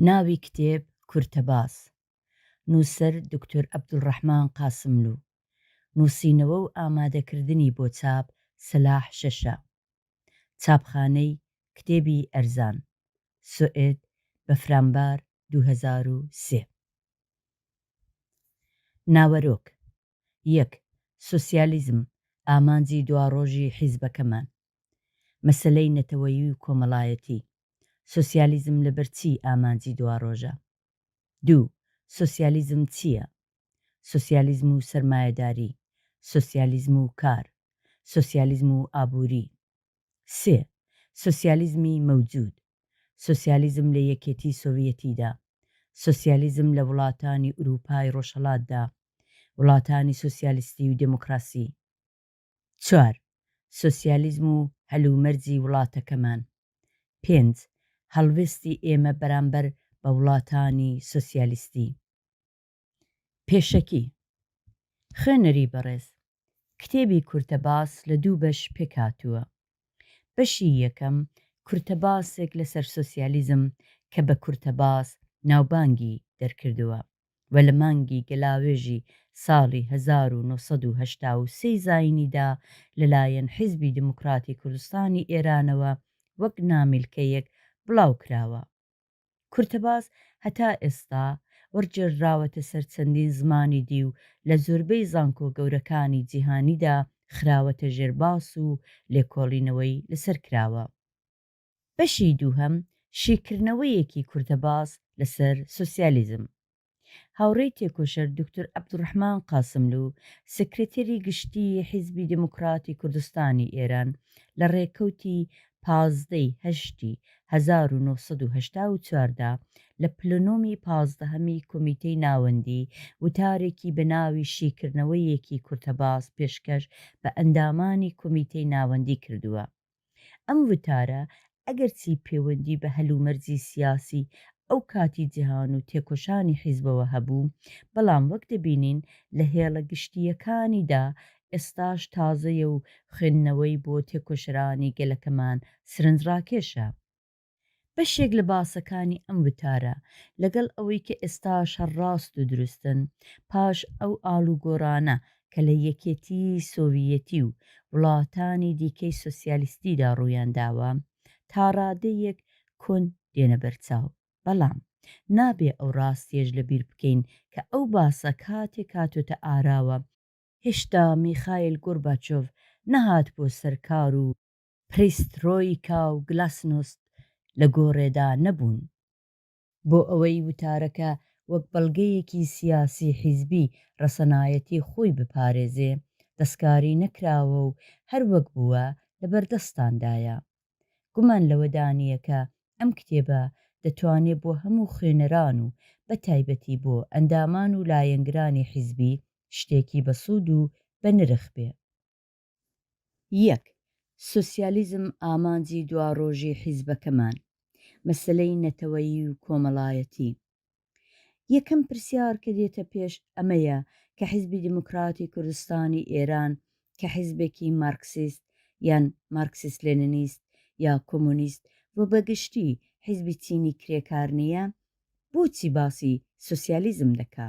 ناوی کتێب کورتەباس، نووسەر دکتۆر عەبدوڵڕەحمان قاسملوو، نووسینەوە و ئامادەکردنی بۆ چاپ سەلاح شەشە، چاپخانەی کتێبی ئەرزان، سوئێد، بەفرامبار 2003. ناوەرۆک: 1. سۆسیالیزم، ئامانجی دواڕۆژی حیزبەکەمان. مەسەلەی نەتەوەیی و کۆمەڵایەتی: سۆسیالیزم لەبەرچی ئامانجی دواڕۆژە؟ 2. سۆسیالیزم چییە؟ سۆسیالیزم و سەرمایەداری، سۆسیالیزم و کار، سۆسیالیزم و ئابووری. 3. سۆسیالیزمی مەوجود: سۆسیالیزم لە یەکێتی سۆڤیەتیدا، سۆسیالیزم لە وڵاتانی ئوروپای ڕۆژهەڵاتدا، وڵاتانی سۆسیالیستی و دموکراسی. 4. سۆسیالیزم و هەلومەرجی وڵاتەکەمان. 5. هەڵوێستی ئێمە بەرامبەر بە وڵاتانی سۆسیالیستی. پێشەکی: خوێنەری بەڕێز، کتێبی کورتەباس لە 2 بەش پێکهاتووە. بەشی یەکەم کورتەباسێک لەسەر سۆسیالیزم کە بە کورتەباس ناوبانگی دەرکردووە و لە مانگی گەلاوێژی ساڵی 1983 زاینیدا لەلایەن حیزبی دموکراتی کوردستانی ئێرانەوە وەک نامیلکەیەک بڵاوکراوە. کورتەباس هەتا ئێستا وەرجێڕراوەتە سەر چەندین زمانی دی و لە زۆربەی زانکۆ گەورەکانی جیهانیدا خراوەتە ژێرباس و لێکۆڵینەوەی لەسەر کراوە. بەشی دووهەم شیکردنەوەیەکی کورتەباس لەسەر سۆسیالیزم. هاوڕێی تێکۆشەر دکتۆر عەبدوڵڕەحمان قاسملوو، سکرتێری گشتی حیزبی دموکراتی کوردستانی ئێران، لە ڕێکەوتی 15/1984 لە پلەنۆمی 15هەمی کۆمیتەی ناوەندی وتارێکی بە ناوی شیکردنەوەیەکی کورتەباس پێشکەش بە ئەندامانی کۆمیتەی ناوەندی کردووە. ئەم وتارە ئەگەرچی پەیوەندی بە هەلومەرجی سیاسی ئەو کاتی جیهان و تێکۆشانی حیزبەوە هەبوو، بەڵام وەک دەبینین لە هێڵە گشتیەکانیدا ئێستاش تازەیە و خوێندنەوەی بۆ تێکۆشەرانی گەلەکەمان سرنجڕاکێشە. بەشێک لە باسەکانی ئەم وتارە لەگەڵ ئەوەی کە ئێستاش هەڕاست و دروستن پاش ئەو ئاڵوگۆڕانە کە لە یەکێتی سۆڤیەتی و وڵاتانی دیکەی سۆسیالیستیدا ڕوویانداوە، تا ڕادەیەک کۆن دێنە بەرچاو. بەڵام نابێ ئەو ڕاستیەش لەبیر بکەین کە ئەو باسە کاتێک هاتوۆتە ئاراوە هێشتا میخایل گۆرباچۆڤ نەهات بۆ سەرکار و پێریستڕۆیکا و گلاسنۆست لە گۆڕێدا نەبوون بۆ ئەوەی وتارەکە وەک بەڵگەیەکی سیاسی حیزبی ڕەسەنایەتی خۆی بپارێزێ، دەستکاری نەکراوە و هەروەک بووە لەبەردەستاندایە. گومان لەوەدا نییە کە ئەم کتێبە دەتوانێت بۆ هەموو خوێنەران و بە تایبەتی بۆ ئەندامان و لایەنگرانی حیزبی شتێکی بەسوود و بە نرخ بێ. 1. سۆسیالیزم ئامانجی دواڕۆژی حیزبەکەمان. مەسەلەی نەتەوەیی و کۆمەڵایەتی. یەکەم پرسیار کە دێتە پێش ئەمەیە کە حیزبی دموکراتی کوردستانی ئێران کە حیزبێکی مارکسیست یان مارکسیست لێنینیست یا کۆمۆنیست و بەگشتی حیزبی چینی کرێکار نییە، بۆچی باسی سۆسیالیزم دەکا؟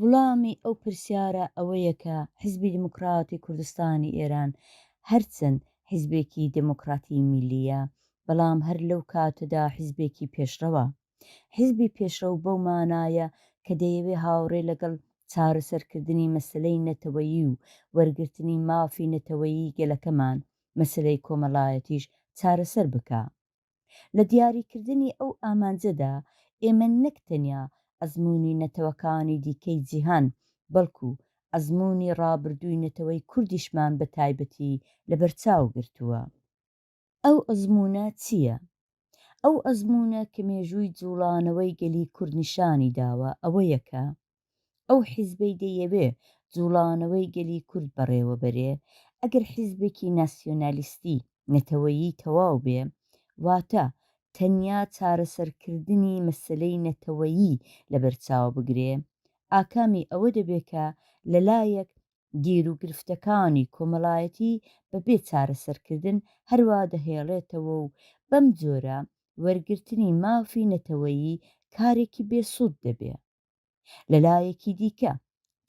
وڵامی ئەو پرسیارە ئەوەیە کە حیزبی دموکراتی کوردستانی ئێران هەرچەند حیزبێکی دموکراتی میلیە، بەڵام هەر لەو کاتەدا حیزبێکی پێشڕەوە. حیزبی پێشڕەو بەو مانایە کە دەیەوێ هاوڕێ لەگەڵ چارەسەرکردنی مەسەلەی نەتەوەیی و وەرگرتنی مافی نەتەوەیی گەلەکەمان، مەسەلەی کۆمەڵایەتیش چارەسەر بکە. لە دیاریکردنی ئەو ئامانجەدا ئێمە نەک تەنیا ئەزموونی نەتەوەکانی دیکەی جیهان بەڵکو ئەزموونی ڕابردووی نەتەوەی کوردیشمان بە تایبەتی لەبەرچاو گرتووە. ئەو ئەزموونە چییە؟ ئەو ئەزموونە کە مێژووی جوڵانەوەی گەلی کورد نیشانی داوە ئەوەیە کە ئەو حیزبەی دەیەوێ جوڵانەوەی گەلی کورد بەڕێوە بەرێ، ئەگەر حیزبێکی ناسیۆنالیستی نەتەوەیی تەواو بێ، واتە تەنیا چارەسەرکردنی مەسەلەی نەتەوەیی لەبەرچاو بگرێ، ئاکامی ئەوە دەبێت کە لەلایەک گیر و گرفتەکانی کۆمەڵایەتی بەبێ چارەسەرکردن هەروە دەهێڵێتەوە و بەم جۆرە وەرگرتنی مافی نەتەوەیی کارێکی بێسوود دەبێ. لەلایەکی دیکە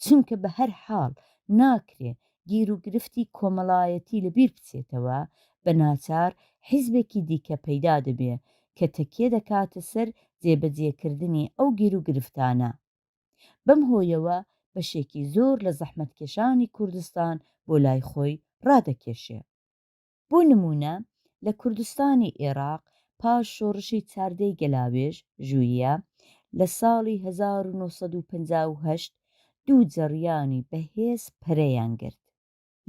چونکە بە هەر حاڵ ناکرێ گیر و گرفتی کۆمەڵایەتی لەبیر بچێتەوە، بە ناچار حیزبێکی دیکە پەیدا دەبێ کە تەکیە دەکاتە سەر جێبەجێکردنی ئەو گیر و گرفتانە. بەم هۆیەوە بەشێکی زۆر لە زەحمەتکێشانی کوردستان بۆ لای خۆی ڕادەکێشێ. بۆ نمونە لە کوردستانی عێراق پاش شۆڕشی چاردەی گەلاوێژ ژوویە لە ساڵی 1958 دوو جەڕیانی بەهێز پەرەیان گرت.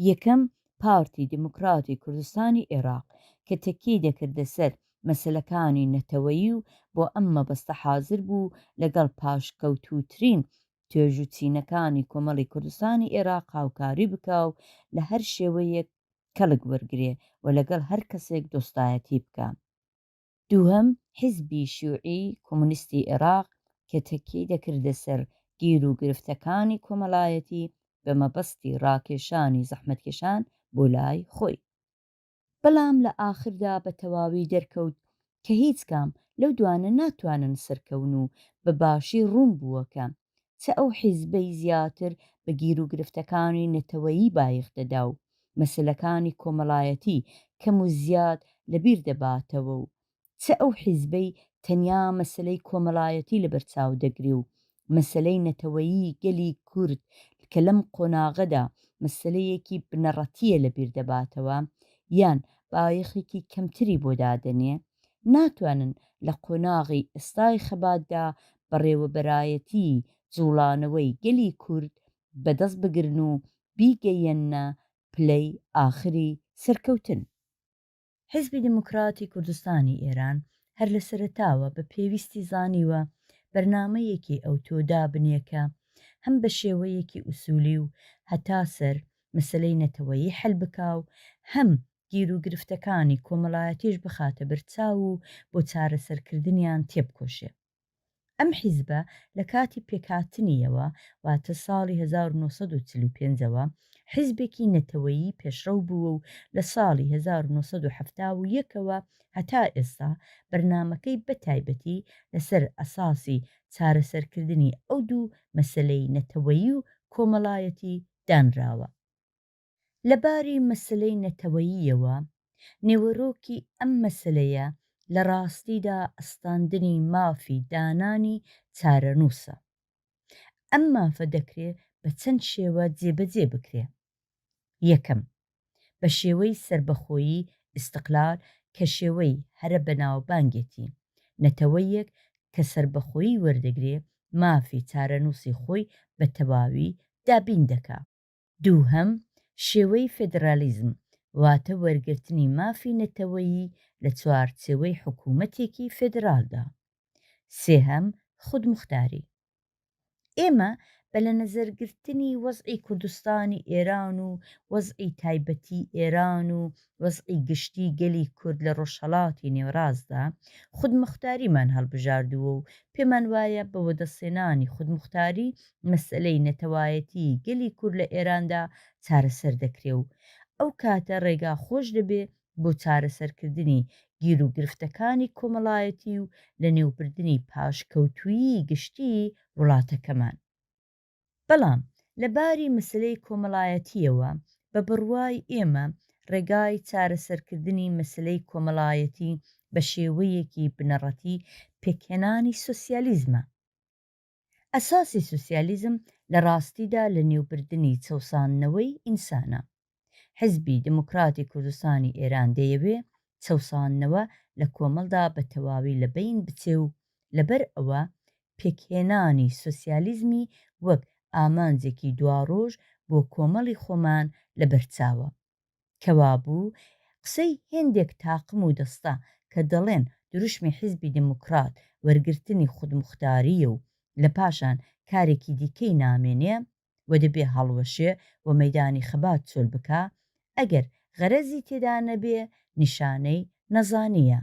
یەکەم پارتی دموکراتی کوردستانی عێراق کە تەکیەی دەکردە سەر مەسەلەکانی نەتەوەیی و بۆ ئەم مەبەستە حازر بوو لەگەڵ پاشکەوتووترین توێژوچینەکانی کۆمەڵی کوردستانی عێراق هاوکاری بکە و لە هەر شێوەیەک کەڵک وەرگێ و لەگەڵ هەر کەسێک دۆستایەتی بکە. دووهەم حیزبی شیوعی کۆمونیستی عێراق کە تەکیەی دەکردە سەر گیر و گرفتەکانی کۆمەڵایەتی بە مەبەستی ڕاکێشانی زەحمەتکێشان بۆ لای خۆی. بەڵام لە ئاخردا بە تەواوی دەرکەوت کە هیچ کام لەو دوانە ناتوانن سەرکەون و بە باشی ڕوون بووەکە چە ئەو حیزبەی زیاتر بە گیر و گرفتەکانی نەتەوەیی بایەخ دەدا و مەسەلەکانی کۆمەڵایەتی کەم و زیاد لەبیر دەباتەوە و چە ئەو حیزبەی تەنیا مەسەلەی کۆمەڵایەتی لەبەرچاو دەگری و مەسەلەی نەتەوەیی گەلی کورد کە لەم قۆناغەدا مەسەلەیەکی بنەڕەتیە لەبیر دەباتەوە یان بایەخێکی کەمتری بۆ دادەنێ، ناتوانن لە قۆناغی ئێستای خەباتدا بەڕێوەبەرایەتی جوڵانەوەی گەلی کورد بەدەست بگرن و بیگەیەنە پلەی ئاخری سەرکەوتن. حیزبی دموکراتی کوردستانی ئێران هەر لە سەرەتاوە بە پێویستی زانیوە بەرنامەیەکی ئەوتۆدا بنێکە هەم بە شێوەیەکی ئوسولی و هەتا سەر مەسەلەی نەتەوەیی حەل بکا و هەم گیر و گرفتەکانی کۆمەڵایەتیش بخاتە بەرچاو و بۆ چارەسەرکردنیان تێبکۆشێ. ئەم حیزبە لە کاتی پێکهاتنیەوە واتە ساڵی 1945ەوە حیزبێکی نەتەوەیی پێشڕەو بووە و لە ساڵی 1970ەوە هەتا ئێستا بەرنامەکەی بەتایبەتی لەسەر ئەساسی چارەسەرکردنی ئەو دوو مەسەلەی نەتەوەیی و کۆمەڵایەتی دانراوە. لەباری مەسەلەی نەتەوەییەوە نێوەرۆکی ئەم مەسەلەیە لە ڕاستیدا ئەستاندنی مافی دانانی چارەنووسە. ئەم مافە دەکرێت بە چەند شێوە جێبەجێ بکرێ. یەکەم بە شێوەی سربەخۆیی ئیستیقلال کە شێوەی هەرە بەناوبانگێتی نەتەوەیەک کە سربەخۆیی وەردەگرێ مافی چارەنووسی خۆی بە تەواوی دابین دەکا. دووهەم شێوەی فێدرالیزم واتە وەرگرتنی مافی نەتەوەیی لە چوارچێوەی حکوومەتێکی فێدرالدا. سێهەم خودموختاری. ئێمە بە لە نەزەرگرتنی وەزعی کوردستانی ئێران و وەزعی تایبەتی ئێران و وەزعی گشتی گەلی کورد لە ڕۆژهەڵاتی نێوەڕاستدا خودموختاریمان هەڵبژاردووە و پێمان وایە بە وەدەسێنانی خودموختاری مەسئلەی نەتەوایەتی گەلی کورد لە ئێراندا چارەسەر دەکرێ و ئەو کاتە ڕێگا خۆش دەبێ بۆ چارەسەرکردنی گیر و گرفتەکانی کۆمەڵایەتی و لە نێوبردنی پاشکەوتوویی گشتی وڵاتەکەمان. بەڵام لەباری مەسلەی کۆمەڵایەتیەوە بە بڕوای ئێمە ڕێگای چارەسەرکردنی مەسلەی کۆمەڵایەتی بە شێوەیەکی بنەڕەتی پێکهێنانی سۆسیالیزمە. ئەساسی سوسیالیزم لە ڕاستیدا لە نێوبردنی چەوساننەوەی ئینسانە. حیزبی دموکراتی کوردستانی ئێران دەیەوێ چەوساننەوە لە کۆمەڵدا بە تەواوی لە بین بچێ و لەبەر ئەوە پێکهێنانی سوسیالیزمی وەک ئامانجێکی دواڕۆژ بۆ کۆمەڵی خۆمان لە بەرچاوە. کەوابوو قسەی هێندێک تاقم و دەستە کە دەڵێن دروشمی حیزبی دموکرات وەرگرتنی خودموختاریە و لە پاشان کارێکی دیکەی نامێنێ و دەبێ هەڵوەشێ و مەیدانی خەبات چۆل بکە، ئەگەر غەرەزی تێدا نەبێ نیشانەی نەزانیە،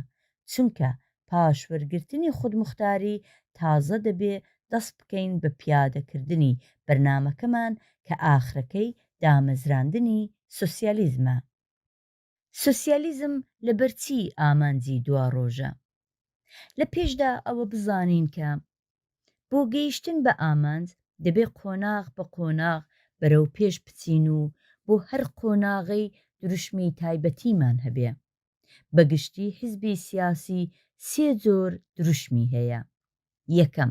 چونکە پاش وەرگرتنی خودموختاری تازە دەبێ دەست بکەین بە پیادەکردنی بەرنامەکەمان کە ئاخرەکەی دامەزراندنی سوسیالیزمە. سوسیالیزم لەبەرچی ئامانجی دواڕۆژە؟ لە پێشدا ئەوە بزانین کە بۆ گەیشتن بە ئامانج دەبێ قۆناغ بە قۆناغ بەرەو پێش بچین و بۆ هەر قۆناغی دروشمی تایبەتیمان هەبێ. بەگشتی حیزبی سیاسی سێ جۆر دروشمی هەیە. یەکەم،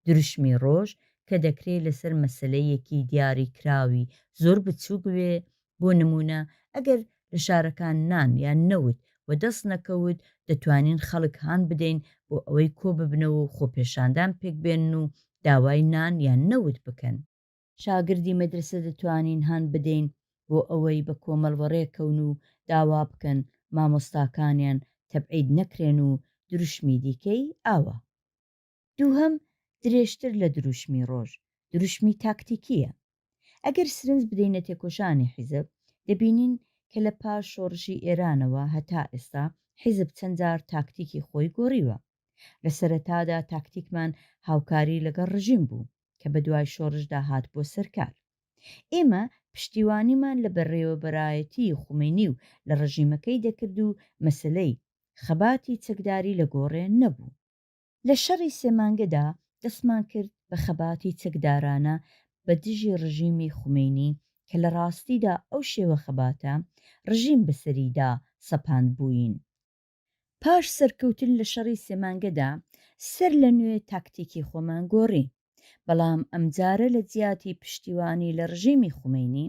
دروشمی ڕۆژ کە دەکرێت لەسەر مەسلەیەکی دیاری کراوی زۆر بچووک بوێ، بۆ نمونە ئەگەر لە شارەکان نان یان نەوت و دەست نەکەوت دەتوانین خەڵک هان بدەین بۆ ئەوەی کۆ ببنەوە و خۆپێشاندان پێک بێن و داوای نان یان نەوت بکەن. شاگردی مەدرسە دەتوانین هان بدەین بۆ ئەوەی بە کۆمەڵوەڕێکەون و داوا بکەن مامۆستاکانیان تەبعید نەکرێن و دروشمی دیکەی ئاوە. دووهەم، درێژتر لە دروشمی ڕۆژ، دروشمی تاکتیکیە. ئەگەر سرنج بدەینە تێکۆشانی حیزب دەبینین کە لە پاش شۆڕشی ئێرانەوە هەتا ئێستا حیزب چەند جار تاکتیکی خۆی گۆڕیوە. لە سەرەتادا تاکتیکمان هاوکاری لەگەڵ ڕژیم بوو کە بە دوای شۆڕشدا هات بۆ سەرکار. ئێمە پشتیوانیمان لە بەڕێوەبەرایەتی خومینی و لە ڕژیمەکەی دەکرد و مەسلەی خەباتی چەکداری لە گۆڕێ نەبوو. لە شەڕی سێمانگەدا دەستمان کرد بە خەباتی چەکدارانە بە دژی ڕژیمی خومینی کە لە ڕاستیدا ئەو شێوە خەباتە ڕژیم بەسەریدا سەپاند بووین. پاش سەرکەوتن لە شەڕی سێمانگەدا سەر لە نوێ تاکتیکی خۆمان گۆڕی، بەڵام ئەمجارە لە جیاتی پشتیوانی لە ڕژیمی خومینی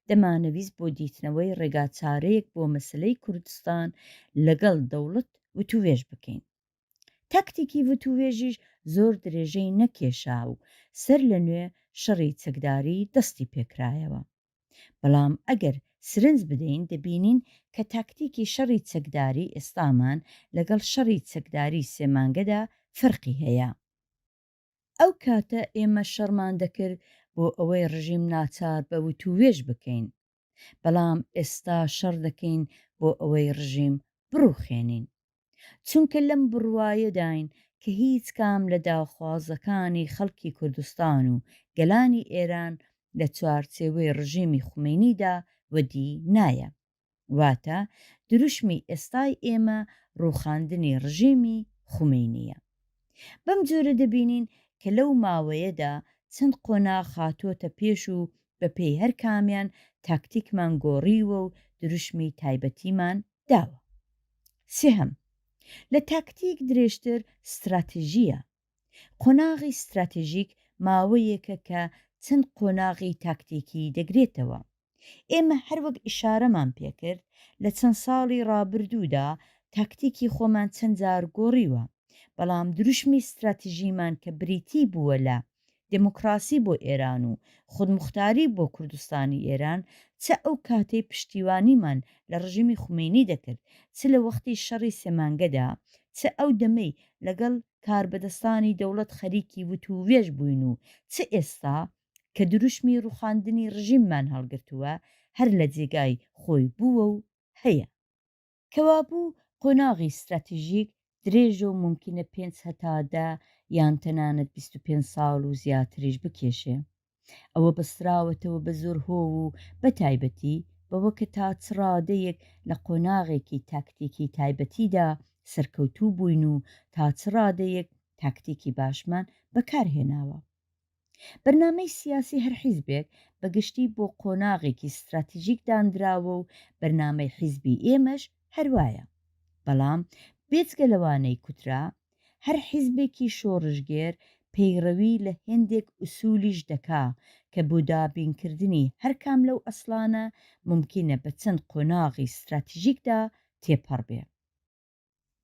دەمانەویست بۆ دیتنەوەی ڕێگاچارەیەک بۆ مەسلەی کوردستان لەگەڵ دەوڵەت وتووێژ بکەین. تاکتیکی وتووێژیش زۆر درێژەی نەکێشا و سەر لە نوێ شەڕی چەکداری دەستی پێکرایەوە. بەڵام ئەگەر سرنج بدەین دەبینین کە تاکتیکی شەڕی چەکداری ئێستامان لەگەڵ شەڕی چەکداری سێمانگەدا فەرقی هەیە. ئەو کاتە ئێمە شەڕمان دەکرد بۆ ئەوەی ڕژیم ناچار بە وتووێژ بکەین، بەڵام ئێستا شەڕ دەکەین بۆ ئەوەی ڕژیم بڕوخێنین. چونکە لەم بڕوایەداین کە هیچ کام لە داوخوازەکانی خەڵکی کوردستان و گەلانی ئێران لە چوارچێوەی ڕژیمی خومینیدا وەدی نایە. واتە دروشمی ئێستای ئێمە ڕووخاندنی ڕژیمی خومینیە. بەم جۆرە دەبینین کە لەو ماوەیەدا چەند قۆناغ هاتۆتە پێش و بە پێی هەر کامیان تاکتیکمان گۆڕیوە و دروشمی تایبەتیمان داوە. سێهەم، لە تاکتیک درێژتر ستراتژیە. قۆناغی ستراتژیک ماوەیەکە کە چەند قۆناغی تاکتیکی دەگرێتەوە. ئێمە هەروەک ئیشارەمان پێکرد لە چەند ساڵی ڕابردوودا تاکتیکی خۆمان چەند جار گۆڕیوە، بەڵام دروشمی ستراتژیمان کە بریتی بووە لە دموکراسی بۆ ئێران و خودمختاری بۆ کوردستانی ئێران چە ئەو کاتەی پشتیوانیمان لە ڕژیمی خومینی دەکرد، چ لە وەختی شەڕی سێمانگەدا، چ ئەو دەمەی لەگەڵ کاربەدەستانی دەوڵەت خەریکی وتووێژ بووین و چ ئێستا کە دروشمی ڕووخاندنی ڕژیممان هەڵگرتووە هەر لە جێگای خۆی بووە و هەیە. کەوابوو قۆناغی ستراتیژیک درێژە و ممکنە 5 هەتا 10 یان تەنانەت 25 ساڵ و زیاتریش بکێشێ. ئەوە بەستراوەتەوە بە زۆر هۆ و بە تایبەتی بەوە کە تا چڕادەیەک لە قۆناغێکی تاکتیکی تایبەتیدا سەرکەوتوو بووین و تا چڕادەیەک تاکتیکی باشمان بەکارهێناوە. بەرنامەی سیاسی هەر حیزبێک بەگشتی بۆ قۆناغێکی ستراتیژیک دانراوە و بەرنامەی حیزبی ئێمەش هەروایە. بەڵام بێجگە لەوانەی کوترا هەر حیزبێکی شۆڕژگێر پەیڕەوی لە هێندێک ئوسولیش دەکا کە بۆ دابینکردنی هەر کام لەو ئەسڵانە ممکنە بە چەند قۆناغی ستراتیژیکدا تێپەڕ بێ.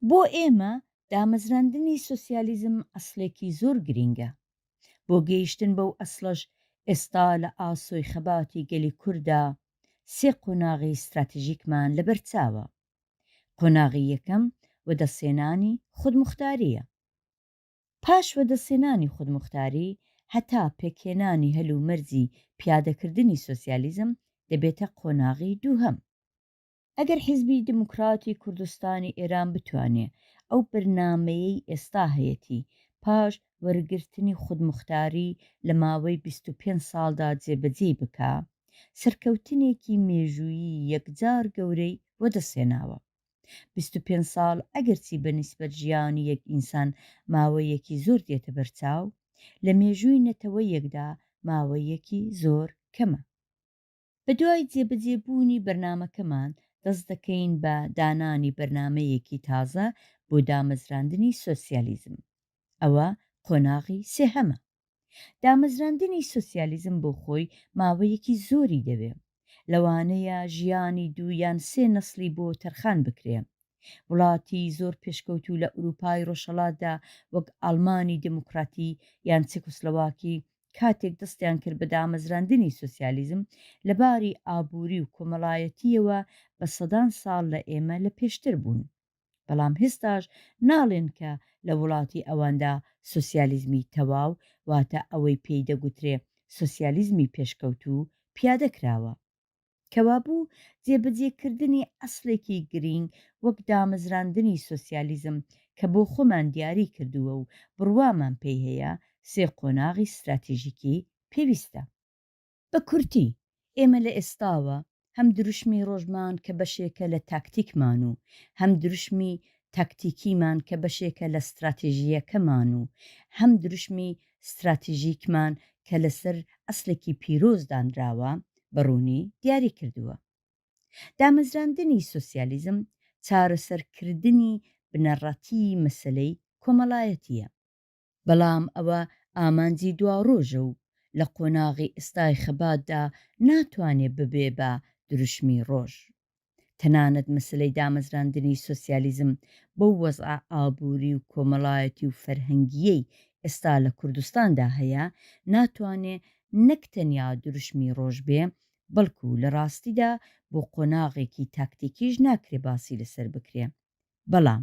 بۆ ئێمە دامەزراندنی سۆسیالیزم ئەسڵێکی زۆر گرینگە. بۆ گەیشتن بەو ئەسڵەش ئێستا لە ئاسۆی خەباتی گەلی کووردا سێ قۆناغی ستراتیژیکمان لەبەرچاوە. قۆناغی یەکەم وەدەسێنانی خودمختاریە. پاش وەدەسێنانی خودمختاری هەتا پێکهێنانی هەلومەرجی پیادەکردنی سۆسیالیزم دەبێتە قۆناغی دووهەم. ئەگەر حیزبی دموکراتی کوردستانی ئێران بتوانێت ئەو بەرنامەیەی ئێستا هەیەی پاش وەرگرتنی خودمختاری لە ماوەی 25 ساڵدا جێبەجێ بکە، سەرکەوتنێکی مێژوویی یەکجار گەورەی وەدەسێناوە. 25 ساڵ ئەگەرچی بەنسبەت ژیانی یەک ئینسان ماوەیەکی زۆر دێتە بەرچاو، لە مێژووی نەتەوەیەکدا ماوەیەکی زۆر کەمە. بە دوای جێبەجێبوونی بەرنامەکەمان دەست دەکەین بە دانانی بەرنمەیەکی تازە بۆ دامەزراندنی سۆسیالیزم. ئەوە قۆناغی سێهەمە. دامەزراندنی سۆسیالیزم بۆ خۆی ماوەیەکی زۆری دەوێت، لەوانەیە ژیانی دوو یان سێ نەسلی بۆ تەرخان بکرێ. وڵاتی زۆر پێشکەوتوو لە ئوروپای ڕۆژهەڵاتدا وەک ئەڵمانی دموکراتی یان چێکۆسلۆواکی کاتێک دەستیان کرد بە دامەزراندنی سۆسیالیزم لەباری ئابووری و کۆمەڵایەتیەوە بە سەدان ساڵ لە ئێمە لە پێشتر بوون. بەڵام هێستاش ناڵێن کە لە وڵاتی ئەواندا سۆسیالیزمی تەواو واتە ئەوەی پێی دەگوترێ سۆسیالیزمی پێشکەوتوو پیادەکراوە، کەوابوو جێبەجێکردنی ئەسڵێکی گرنگ وەک دامەزراندنی سۆسیالیزم کە بۆ خۆمان دیاری کردووە و بڕوامان پێی هەیە سێ قۆناغی استراتیژیکی پێویستە. بە کورتی ئێمە لە ئێستاوە هەم دروشمی ڕۆژمان کە بەشێکە لە تاکتیکمان و هەم دروشمی تاکتیکیمان کە بەشێکە لە استراتیژیەکەمان و هەم دروشمی استراتیژیکمان کە لەسەر ئەسلێکی پیرۆزدانراوە بەڕوونی دیاری کردووە. دامەزراندنی سۆسیالیزم چارەسەرکردنی بنەڕەتی مەسەلەی کۆمەڵایەتیە، بەڵام ئەوە ئامانجی دواڕۆژە و لە قۆناغی ئێستای خەباتدا ناتوانێت ببێ بە دروشمی ڕۆژ. تەنانەت مەسلەی دامەزراندنی سۆسیالیزم بەو وەزع ئابووری و کۆمەڵایەتی و فەرهەنگیەی ئێستا لە کوردستاندا هەیە ناتوانێت نەک تەنیا دروشمی ڕۆژ بێ، بەڵکو لە ڕاستیدا بۆ قۆناغێکی تاکتیکیش ناکرێ باسی لەسەر بکرێ. بەڵام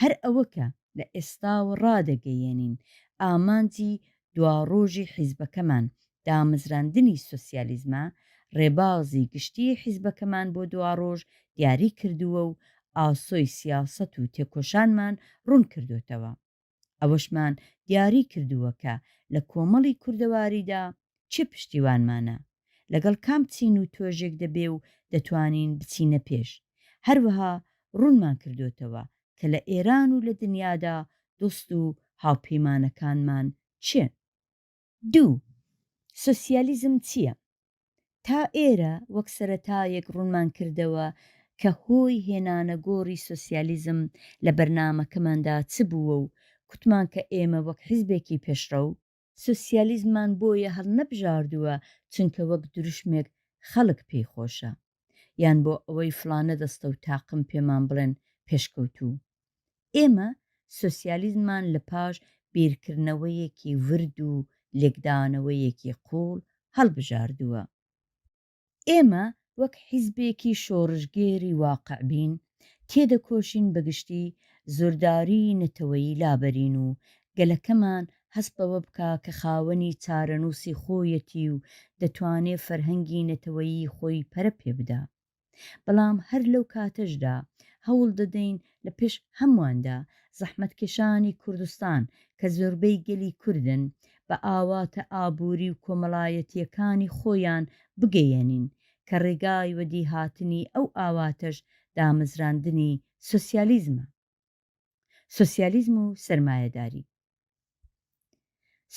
هەر ئەوەکە لە ئێستاوە ڕادەگەیەنین ئامانجی دواڕۆژی حیزبەکەمان دامەزراندنی سۆسیالیزمە، ڕێبازی گشتی حیزبەکەمان بۆ دواڕۆژ دیاری کردووە و ئاسۆی سیاسەت و تێکۆشانمان ڕوون کردوتەوە. ئەوەشمان دیاری کردووە کە لە کۆمەڵی کوردەواریدا چه پشتیوانمانە، لەگەڵ کام چین و تۆژێک دەبێ و دەتوانین بچینە پێش. هەروەها ڕوونمان کردوتەوە کە لە ئێران و لە دنیادا دۆست و هاوپەیمانەکانمان چێن. 2. سۆسیالیزم چییە؟ تا ئێرە وەک سەرەتایەک ڕوونمان کردەوە کە هۆی هێنانە گۆڕی سۆسیالیزم لە بەرنامەکەماندا چ بووە و کوتمان کە ئێمە وەک حیزبێکی پێشڕەو سۆسیالیزممان بۆیە هەڵنەبژاردووە چونکە وەک دروشمێک خەڵک پێی خۆشە، یان بۆ ئەوەی فلانە دەستە و تاقم پێمان بڵێن پێشکەوتوو. ئێمە سۆسیالیزممان لە پاش بیرکردنەوەیەکی ورد و لێکدانەوەیەکی قوڵ هەڵبژاردووە. ئێمە وەک حیزبێکی شۆڕژگێری واقعبین تێدەکۆشین بەگشتی زۆرداری نەتەوەیی لابەرین و گەلەکەمان هەست بەوە بکە کە خاوەنی چارەنووسی خۆیەتی و دەتوانێت فەرهەنگی نەتەوەیی خۆی پەرە پێ بدە. بەڵام هەر لەو کاتەشدا هەوڵ دەدەین لە پێش هەموواندا زەحمەتکێشانی کوردستان کە زۆربەی گەلی کوردن بە ئاواتە ئابووری و کۆمەڵایەتیەکانی خۆیان بگەیەنین کە ڕێگای وەدی هاتنی ئەو ئاواتەش دامەزراندنی سۆسیالیزمە. سۆسیالیزم و سەرمایەداری.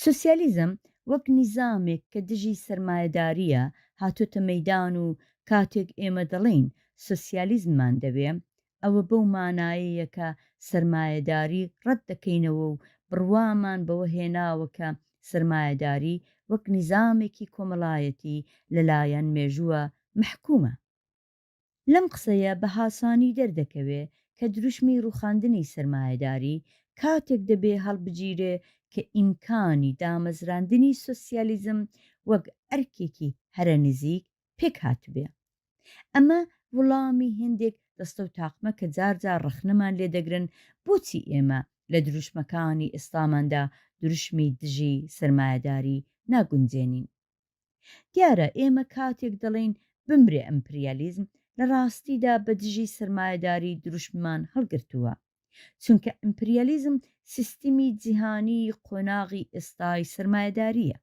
سۆسیالیزم وەک نیزامێک کە دژی سەرمایەداریە هاتوتە مەیدان و کاتێک ئێمە دەڵێن سۆسیالیزممان دەوێ، ئەوە بەو مانایەیە کە سەرمایەداری ڕەت دەکەینەوە و بڕوامان بەوە هێناوە کە سەرمایەداری وەک نیزامێکی کۆمەڵایەتی لەلایەن مێژووە محکومە. لەم قسەیە بە هاسانی دەردەکەوێ کە دروشمی ڕووخاندنی سەرمایەداری کاتێک دەبێ هەڵبگیرێ کە ئیمکانی دامەزراندنی سۆسیالیزم وەک ئەرکێکی هەرە نزیک پێک هاتبێ. ئەمە وەڵامی هێندێک دەستە و تاقمە کە جارجار ڕەخنەمان لێدەگرن بۆچی ئێمە لە دروشمەکانی ئێستاماندا دروشمی دژی سەرمایەداری ناگونجێنین. دیارە ئێمە کاتێک دەڵێن بمرێ ئەمپریالیزم لە ڕاستیدا بە دژی سەرمایەداری دروشممان هەڵگرتووە، چونکە ئەمپریالیزم سیستمی جیهانی قۆناغی ئێستای سەرمایەداریە.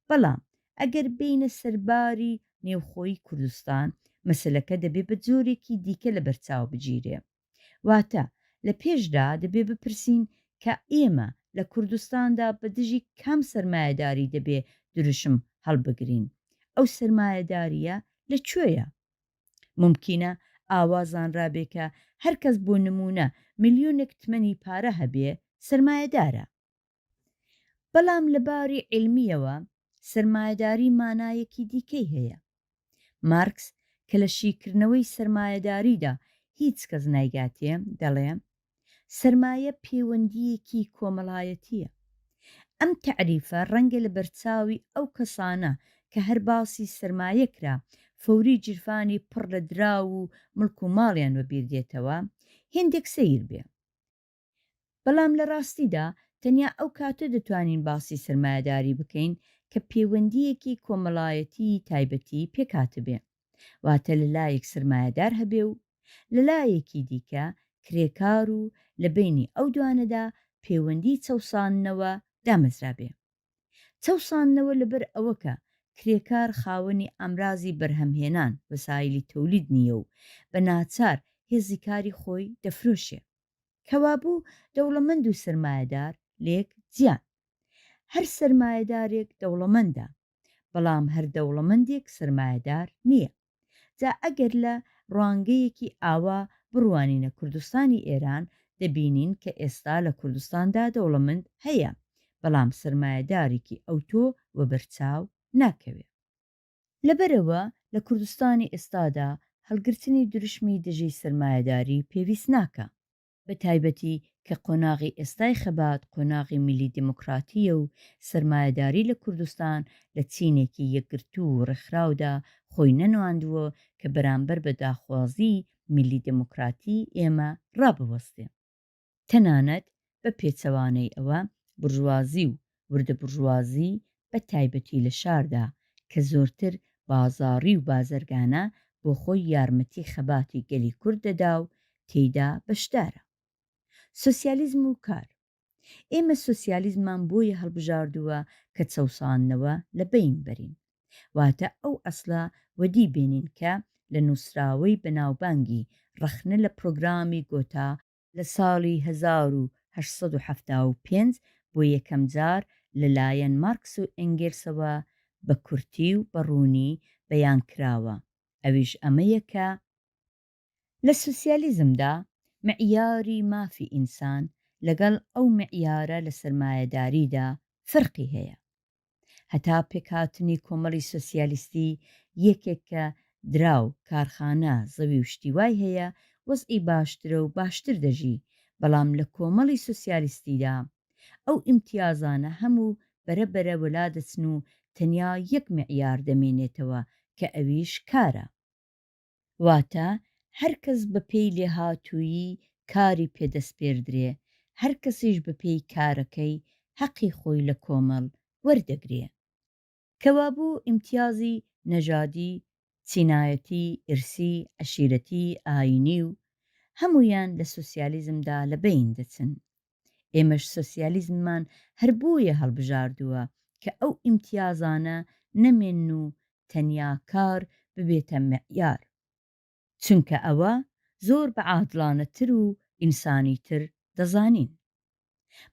بەڵام ئەگەر بینە سەرباری نێوخۆی کوردستان مەسلەکە دەبێت بە جۆرێکی دیکە لە بەرچاو بگیرێ. واتە لە پێشدا دەبێ بپرسین کە ئێمە لە کوردستاندا بە دژی کام سەرمایهداری دەبێ دروشم هەڵبگرین ئەو سەرمایهداریە لەکوێیە ممکنە ئاوازان ڕابێکە هەرکەس بۆ نمونە ملیۆنێک تمەنی پارە هەبێ سەرمایهدارە بەڵام لەباری علمیەوە سەرمایهداری مانایەکی دیکەی هەیە مارکس کە لە شیکردنەوەی سەرمایهداریدا هیچ کەس نایگاتێ دەڵێ سەرمایە پەیوەندیەکی کۆمەڵایەتیە ئەم تەعریفە ڕەنگە لە بەرچاوی ئەو کەسانە کە هەر باسی سەرمایە کرا فەوری جرفانی پڕ لە دراو و مڵک و ماڵیان وەبیردێتەوە هێندێک سەیر بێ بەڵام لە ڕاستیدا تەنیا ئەو کاتە دەتوانین باسی سەرمایهداری بکەین کە پەیوەندیەکی کۆمەڵایەتی تایبەتی پێکاتبێ واتە لەلایەک سەرمایهدار هەبێ و لەلایەکی دیکە کرێکار و لە بینی ئەو دوانەدا پەیوەندی چەوساننەوە دامەزرابێ چەوساننەوە لەبەر ئەوەکە کرێکار خاوەنی ئەمرازی بەرهەمهێنان وەسایلی تەولید نییە و بە ناچار هێزی کاری خۆی دەفرۆشێ کەوابوو دەوڵەمەند و سەرمایهدار لێک جیان هەر سەرمایهدارێک دەوڵەمەندە بەڵام هەر دەوڵەمەندێک سەرمایهدار نییە جا ئەگەر لە ڕوانگەیەکی ئاوا بڕوانینە کوردستانی ئێران دەبینین کە ئێستا لە کوردستاندا دەوڵەمەند هەیە بەڵام سەرمایهدارێکی ئەوتۆ وە بەرچاو ناکەوێ لەبەرەوە لە کوردستانی ئێستادا هەڵگرتنی دروشمی دژی سەرمایهداری پێویست ناکە بە تایبەتی کە قۆناغی ئێستای خەبات قۆناغی میلی دموکراتیە و سەرمایهداری لە کوردستان لە چینێکی یەکگرتوو و ڕێکخراودا خۆی نەنواندووە کە بەرامبەر بە داخوازی میلی دموکراتی ئێمە ڕابوەستێ تەنانەت بە پێچەوانەی ئەوە بورژوازی و وردە بورژوازی بە تایبەتی لە شاردا کە زۆرتر بازاڕی و بازرگانە بۆ خۆی یارمەتی خەباتی گەلی کورد دەدا و تێیدا بەشدارە سوسیالیزم و کار ئێمە سوسیالیزمان بۆیە هەڵبژاردووە کە چەوساننەوە لە بین بەرین واتە ئەو ئەسڵە وەدی بێنین کە لە نووسراوەی بەناوبانگی ڕەخنە لە پرۆگرامی گۆتا لە ساڵی 1875 بۆ یەکەم جار لەلایەن مارکس و ئێنگێلسەوە بە کورتی و بەڕوونی بەیانکراوە ئەویش ئەمەیە کە لە سوسیالیزمدا معیاری مافی ئینسان لەگەڵ ئەو معیارە لە سەرمایهداریدا فەرقی هەیە هەتا پێکهاتنی کۆمەڵی سوسیالیستی یەکێک کە دراو کارخانە زەوی و شتیوای هەیە وەزئی باشترە و باشتر دەژی بەڵام لە کۆمەڵی سوسیالیستیدا ئەو ئیمتیازانە هەموو بەرەبەرە وەلا دەچن و تەنیا یەک معیار دەمێنێتەوە کە ئەویش کارە واتە هەرکەس بە پێی لێهاتوویی کاری پێدەستپێردرێ هەر کەسیش بە پێی کارەکەی حەقی خۆی لە کۆمەڵ وەردەگرێ کەوابوو ئیمتیازی نەژادی چینایەتی ئیرسی عەشیرەتی ئاینی و هەمویان لە سوسیالیزمدا لە بین دەچن ئێمەش سوسیالیزممان هەر بۆیە هەڵبژاردووە کە ئەو ئیمتیازانە نەمێن و تەنیا کار ببێتە معیار چونکە ئەوە زۆر بە عادڵانەتر و ئینسانیتر دەزانین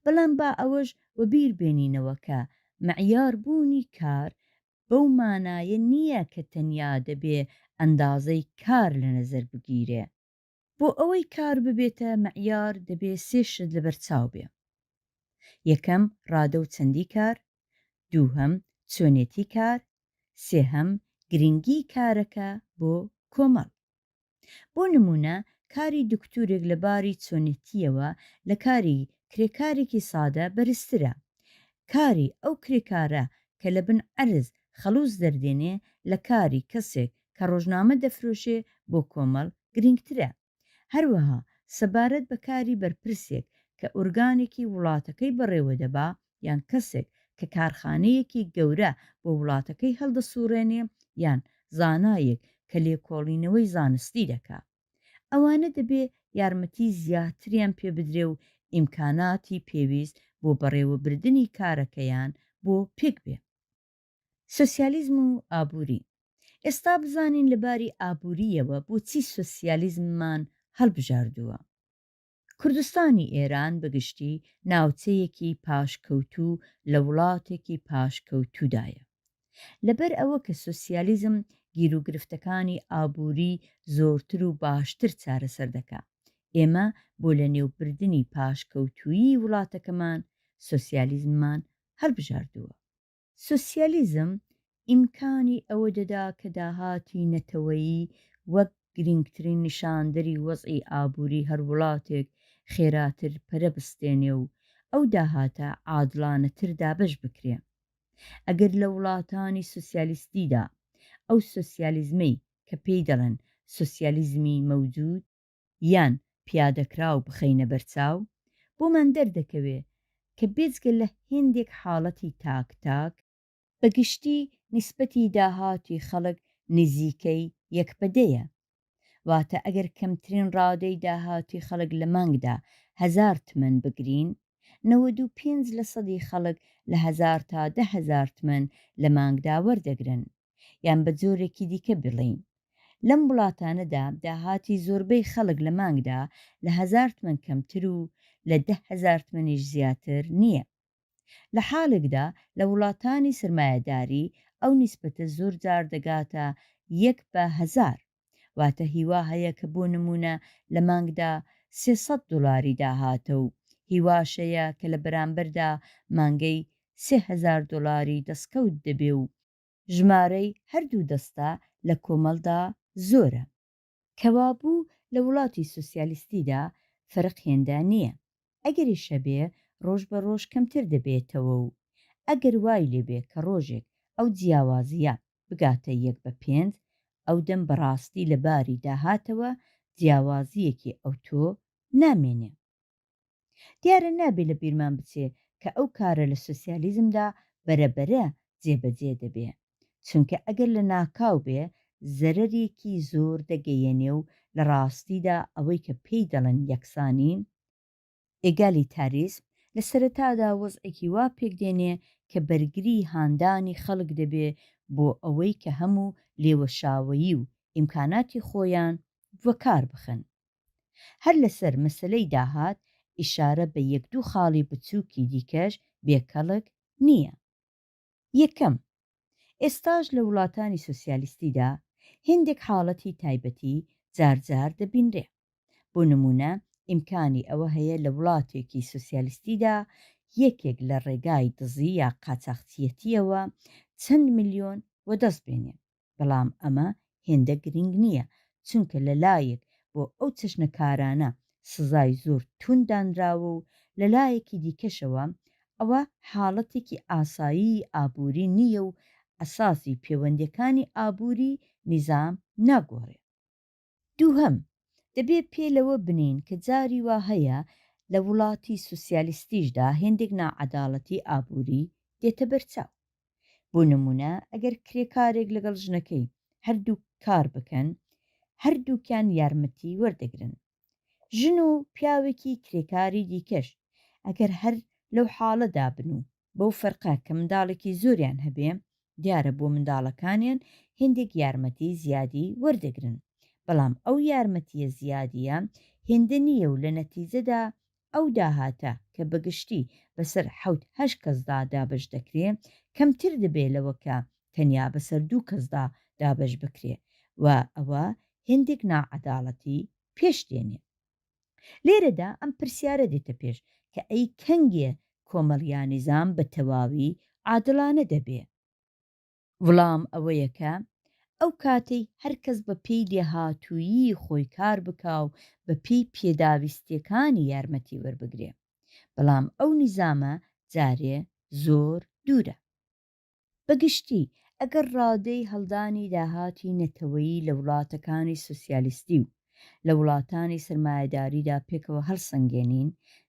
بەڵام با ئەوەش وەبیر بێنینەوە کە معیاربوونی کار بەو مانایە نییە کە تەنیا دەبێ ئەندازەی کار لە نەزەر بگیرێ بۆ ئەوەی کار ببێتە معیار دەبێ سێ شت لەبەرچاو بێ یەکەم ڕادە و چەندی کار دووهەم چۆنێتی کار سێهەم گرنگی کارەکە بۆ کۆمەڵ بۆ نمونە کاری دکتورێک لە باری چۆنێتیەوە لە کاری کرێکارێکی سادە بەرزترە کاری ئەو کرێکارە کە لە بن عەرز خەلووز دەردێنێ لە کاری کەسێک کە ڕۆژنامە دەفرۆشێ بۆ کۆمەڵ گرنگترە هەروەها سەبارەت بە کاری بەرپرسێک کە ئورگانێکی وڵاتەکەی بەڕێوە دەبا یان کەسێک کە کارخانەیەکی گەورە بۆ وڵاتەکەی هەڵدەسوڕێنێ یان زانایەک کە لێکۆڵینەوەی زانستی دەکا ئەوانە دەبێ یارمەتی زیاتریان پێ بدرێ و ئیمکاناتی پێویست بۆ بەڕێوەبردننی کارەکەیان بۆ پێک بێ سوسیالیزم و ئابووری ئێستا بزانین لەباری ئابووریەوە بۆچی سوسیالیزممان هەڵبژاردووە کوردستانی ئێران بەگشتی ناوچەیەکی پاشکەوتوو لە وڵاتێکی پاشکەوتوودایە لەبەر ئەوە کە سۆسیالیزم گیرروگرفتەکانی ئابووری زۆرتر و باشتر چارەسەر دەکات ئێمە بۆ لە نێوبردننی پاشکەوتویی وڵاتەکەمان سۆسیالیزممان هەڵبژاردووە سۆسیالیزم ئیمکانی ئەوە دەدا کە داهاتی نەتەوەیی وەک گرنگترین نیشاندەری وەزعی ئابووری هەر وڵاتێک خێراتر پەرە بستێنێ و ئەو داهاتە عادڵانەتر دابەش بکرێ ئەگەر لە وڵاتانی سوسیالیستیدا ئەو سۆسیالیزمەی کە پێی دەڵێن سۆسیالیزمی مەوجود یان پیادەکراو بخەینە بەرچاو بۆمان دەردەکەوێ کە بێجگە لە هێندێک حاڵەتی تاک بەگشتی نیسبەتی داهاتی خەڵک نزیکەی یەکبەدەیە واتە ئەگەر کەمترین ڕادەی داهاتی خەڵک لە مانگدا 1000 تمەن بگرین 95% خەڵک لە 1000 تا 10,000 تمەن لە مانگدا وەردەگرن یان بە جۆرێکی دیکە بڵین لەم وڵاتانەدا داهاتی زۆربەی خەڵک لە مانگدا لە 1000 تمەن کەمتر و لە 10,000 تمەنیش زیاتر نییە لە حالێکدا لە وڵاتانی سرمایەداری ئەو نیسبەتە زۆر جار دەگاتە 1/1000 واتە هیوا هەیە کە بۆ نمونە لە مانگدا 300 دلاری داهاتە و هیواشەیە کە لە بەرامبەردا مانگەی 3000 دلاری دەستکەوت دەبێ و ژمارەی هەردوو دەستە لە کۆمەڵدا زۆرە کەوابوو لە وڵاتی سوسیالیستیدا فەرق هێندا نییە ئەگەری شەبێ ڕۆژ بە ڕۆژ کەمتر دەبێتەوە و ئەگەر وای لێبێ کە ڕۆژێک ئەو جیاوازیە بگاتە 1/5 ئەو دەم بەڕاستی لە باری داهاتەوە جیاوازیەکی ئەو تۆ نامێنێ دیارە نابێ لە بیرمان بچێ کە ئەو کارە لە سوسیالیزمدا بەرەبەرە جێبەجێ دەبێ چونکە ئەگەر لە ناکاو بێ زەرەرێکی زۆر دەگەیەنێ و لە ڕاستیدا ئەوەی کە پێی دەڵێن یەکسانین ئێگالیتاریسم لە سەرەتادا وەزعێکی وا پێکدێنێ کە بەرگری هاندانی خەڵک دەبێ بۆ ئەوەی کە هەموو لێوەشاوەیی و ئیمکاناتی خۆیان وەکار بخەن هەر لەسەر مەسلەی داهات ئیشارە بە 1-2 خاڵی بچووکی دیکەش بێکەڵک نییە یەکەم ئێستاش لە وڵاتانی سوسیالیستیدا هێندێک حاڵەتی تایبەتی جارجار دەبینرێ بۆ نمونە ئیمکانی ئەوە هەیە لە وڵاتێکی سوسیالیستیدا یەکێک لە ڕێگای دزی یا قاچاقچیەتیەوە چەند ملیۆن وەدەست بێنێ بەڵام ئەمە هێندە گرنگ نییە چونکە لەلایەک بۆ ئەو چەشنەکارانە سزای زۆر تونددانراوە و لەلایەکی دیکەشەوە ئەوە حاڵەتێکی ئاسایی ئابووری نییە و ئەساسی پەیوەندیەکانی ئابووری نیزام ناگۆڕێ دووهەم دەبێت پێلەوە بنین کە جاری وا هەیە لە وڵاتی سوسیالیستیشدا هێندێک نائەداڵەتی ئابووری دێتە بەرچاو بۆ نمونە ئەگەر کرێکارێک لەگەڵ ژنەکەی هەردوو کار بکەن هەردووکیان یارمەتی وەردەگرن ژن و پیاوێکی کرێکاری دیکەش ئەگەر هەر لەو حاڵەدا بن و بەو فەرقە کە منداڵێکی زۆریان هەبێ دیارە بۆ منداڵەکانیان هێندێک یارمەتی زیادی وەردەگرن بەڵام ئەو یارمەتیە زیادیە هێندە نییە و لە نەتیجەدا ئەو داهاتە کە بەگشتی بەسەر 7-8 کەسدا دابش دەکرێ کەمتر دەبێ لەوەکە تەنیا بەسەر 2 کەسدا دابش بکرێ و ئەوە هێندێک نائەداڵەتی پێشدێنێ لێرەدا ئەم پرسیارە دێتە پێش کە ئەی کەنگێ کۆمەڵیان نیزام بە تەواوی عادڵانە دەبێ وڵام ئەوەیەکە ئەو کاتەی هەرکەس بە پێی لێهاتوویی خۆی کار بکاو بە پێی پێداویستیەکانی یارمەتی وەربگرێ بەڵام ئەو نیزامە جارێ زۆر دوورە بەگشتی ئەگەر ڕادەی هەڵدانی داهاتی نەتەوەیی لە وڵاتەکانی سوسیالیستی و لە وڵاتانی سرمایەداریدا پێکەوە هەڵسەنگێنین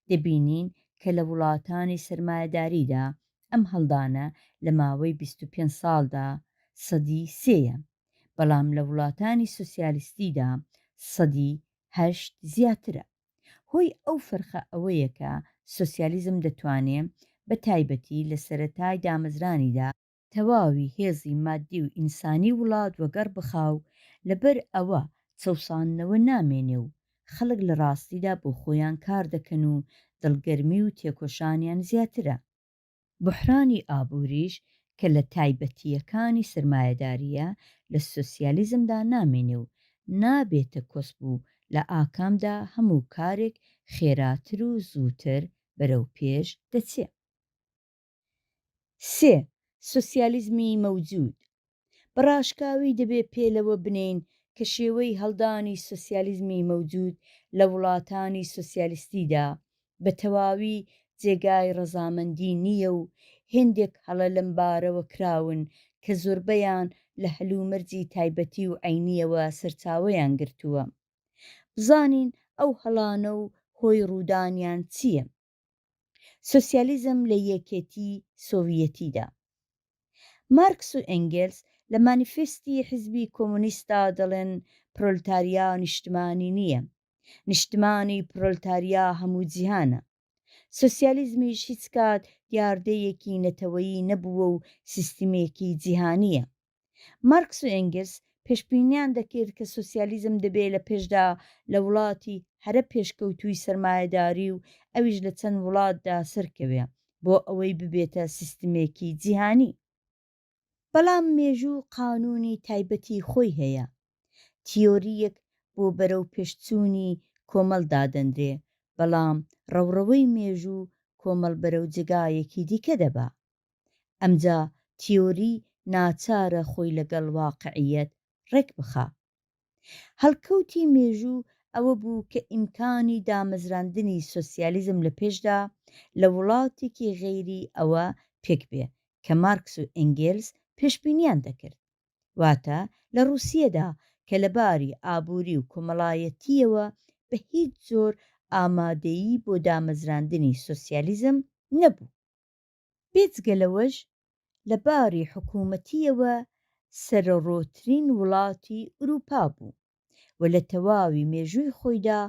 دەبینین کە لە وڵاتانی سرمایەداریدا ئەم هەڵدانە لە ماوەی 25 ساڵدا 3%ە بەڵام لە وڵاتانی سوسیالیستیدا 8% زیاترە هۆی ئەو فەرخە ئەوەیەکە سوسیالیزم دەتوانێت بە تایبەتی لە سەرەتای دامەزرانیدا تەواوی هێزی مادی و ئینسانی وڵات وەگەڕ بخاو لەبەر ئەوە چەوساننەوە نامێنێ و خەڵک لە ڕاستیدا بۆ خۆیان کار دەکەن و دڵگەرمی و تێکۆشانیان زیاترە. بوحرانی ئابووریش کە لە تایبەتیەکانی سرمایەداریە لە سۆسیالیزمدا نامێنێ و نابێتە کۆسبوو لە ئاکامدا هەموو کارێک خێراتر و زووتر بەرەو پێش دەچێ. 3. سۆسیالیزمی مەوجود. بەڕاشکاوی دەبێت پێلەوە بنین کە شێوەی هەڵدانی سۆسیالیزمی مەوجود لە وڵاتانی سۆسیالیستیدا بە تەواوی جێگای ڕەزامەندی نییە و هێندێک هەڵە لەمبارەوە کراون کە زۆربەیان لە هەلومەرجی تایبەتی و عینیەوە سەرچاوەیان گرتووە. بزانین ئەو هەڵانە و هۆی ڕوودانیان چییە؟ سۆسیالیزم لە یەکێتی سۆڤیەتیدا. مارکس و ئێنگێلس لە مانیفێستی حیزبی کۆمۆنیستدا دەڵێن پرۆلتاریا نیشتمانی نییە، نیشتمانی پرۆلتاریا هەموو جیهانە. سۆسیالیزمیش هیچ کات دیاردەیەکی نەتەوەیی نەبووە و سیستمێکی جیهانیە. مارکس و ئێنگێلس پێشبینیان دەکرد کە سۆسیالیزم دەبێت لە پێشدا لە وڵاتی هەرە پێشکەوتووی سەرمایەداری و ئەویش لە چەند وڵاتدا سەرکەوێ بۆ ئەوەی ببێتە سیستمێکی جیهانی. بەڵام مێژوو قانونی تایبەتی خۆی هەیە. تیۆریەک بۆ بەرەو پێشچوونی کۆمەڵ دادەندرێ، بەڵام ڕەوڕەوەی مێژوو کۆمەڵ بەرەو جگایەکی دیکە دەبا. ئەمجا تیۆری ناچارە خۆی لەگەڵ واقعیەت ڕێک بخا. هەڵکەوتی مێژوو ئەوە بوو کە ئیمکانی دامەزراندنی سۆسیالیزم لە پێشدا لە وڵاتێکی غەیری ئەوە پێک بێ کە مارکس و ئێنگێلس پێشبینیان دەکرد، واتە لە رووسیەدا کە لەباری ئابووری و کۆمەڵایەتیەوە بە هیچ جۆر ئامادەیی بۆ دامەزراندنی سۆسیالیزم نەبوو. بێجگەلەوەش لەباری حکوومەتیەوە سەرەڕۆترین وڵاتی ئوروپا بوو و لە تەواوی مێژووی خۆیدا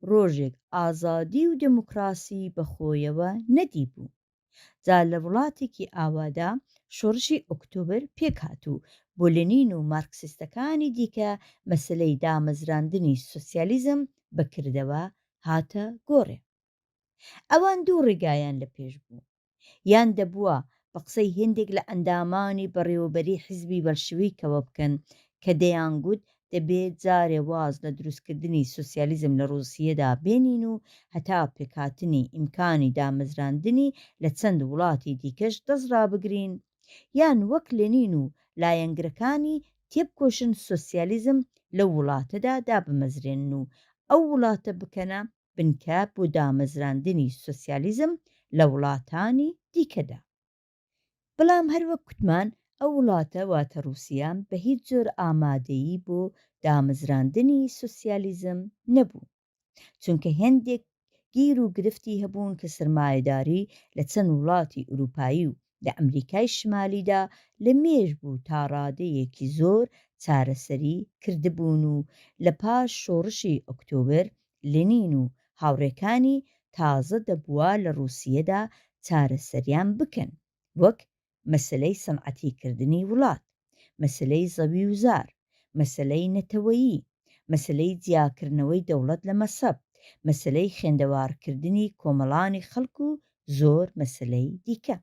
ڕۆژێک ئازادی و دموکراسی بەخۆیەوە نەدی بوو. جا لە وڵاتێکی ئاوادا شۆڕشی ئۆکتۆبر پێکهاتوو بۆ لێنین و مارکسیستەکانی دیکە مەسلەی دامەزراندنی سۆسیالیزم بەکردەوە هاتە گۆڕێ. ئەوان دوو ڕێگایان لە پێش بوو، یان دەبووە بە قسەی هێندێک لە ئەندامانی بەڕێوەبەری حیزبی بەلشەویکەوە بکەن کە دەیانگوت دەبێت جارێ واز لە دروستکردنی سۆسیالیزم لە ڕووسیەدا بێنین و هەتا پێکهاتنی ئیمکانی دامەزراندنی لە چەند وڵاتی دیکەش دەست ڕابگرین، یان وەک لێنین و لایەنگرەکانی تێبکۆشن سۆسیالیزم لە وڵاتەدا دابمەزرێنن و ئەو وڵاتە بکەنە بنکە بۆ دامەزراندنی سۆسیالیزم لە وڵاتانی دیکەدا. بەڵام هەروەک کوتمان ئەو وڵاتە واتە رووسیان بە هیچ جۆر ئامادەیی بۆ دامەزراندنی سۆسیالیزم نەبوو، چونکە هێندێک گیر و گرفتی هەبوون کە سرمایەداری لە چەند وڵاتی ئوروپایی و لە ئەمریکای شمالیدا لە مێژ بوو تا ڕادەیەکی زۆر چارەسەری کردبوون و لە پاش شۆڕشی ئۆکتۆبر لێنین و هاوڕێکانی تازە دەبووە لە رووسیەدا چارەسەریان بکەن، وەک مەسلەی سەنعەتیکردنی وڵات، مەسلەی زەوی و زار، مەسلەی نەتەوەیی، مەسلەی جیاکردنەوەی دەوڵەت لە مەسەب، مەسلەی خوێندەوارکردنی کۆمەڵانی خەڵک و زۆر مەسلەی دیکە.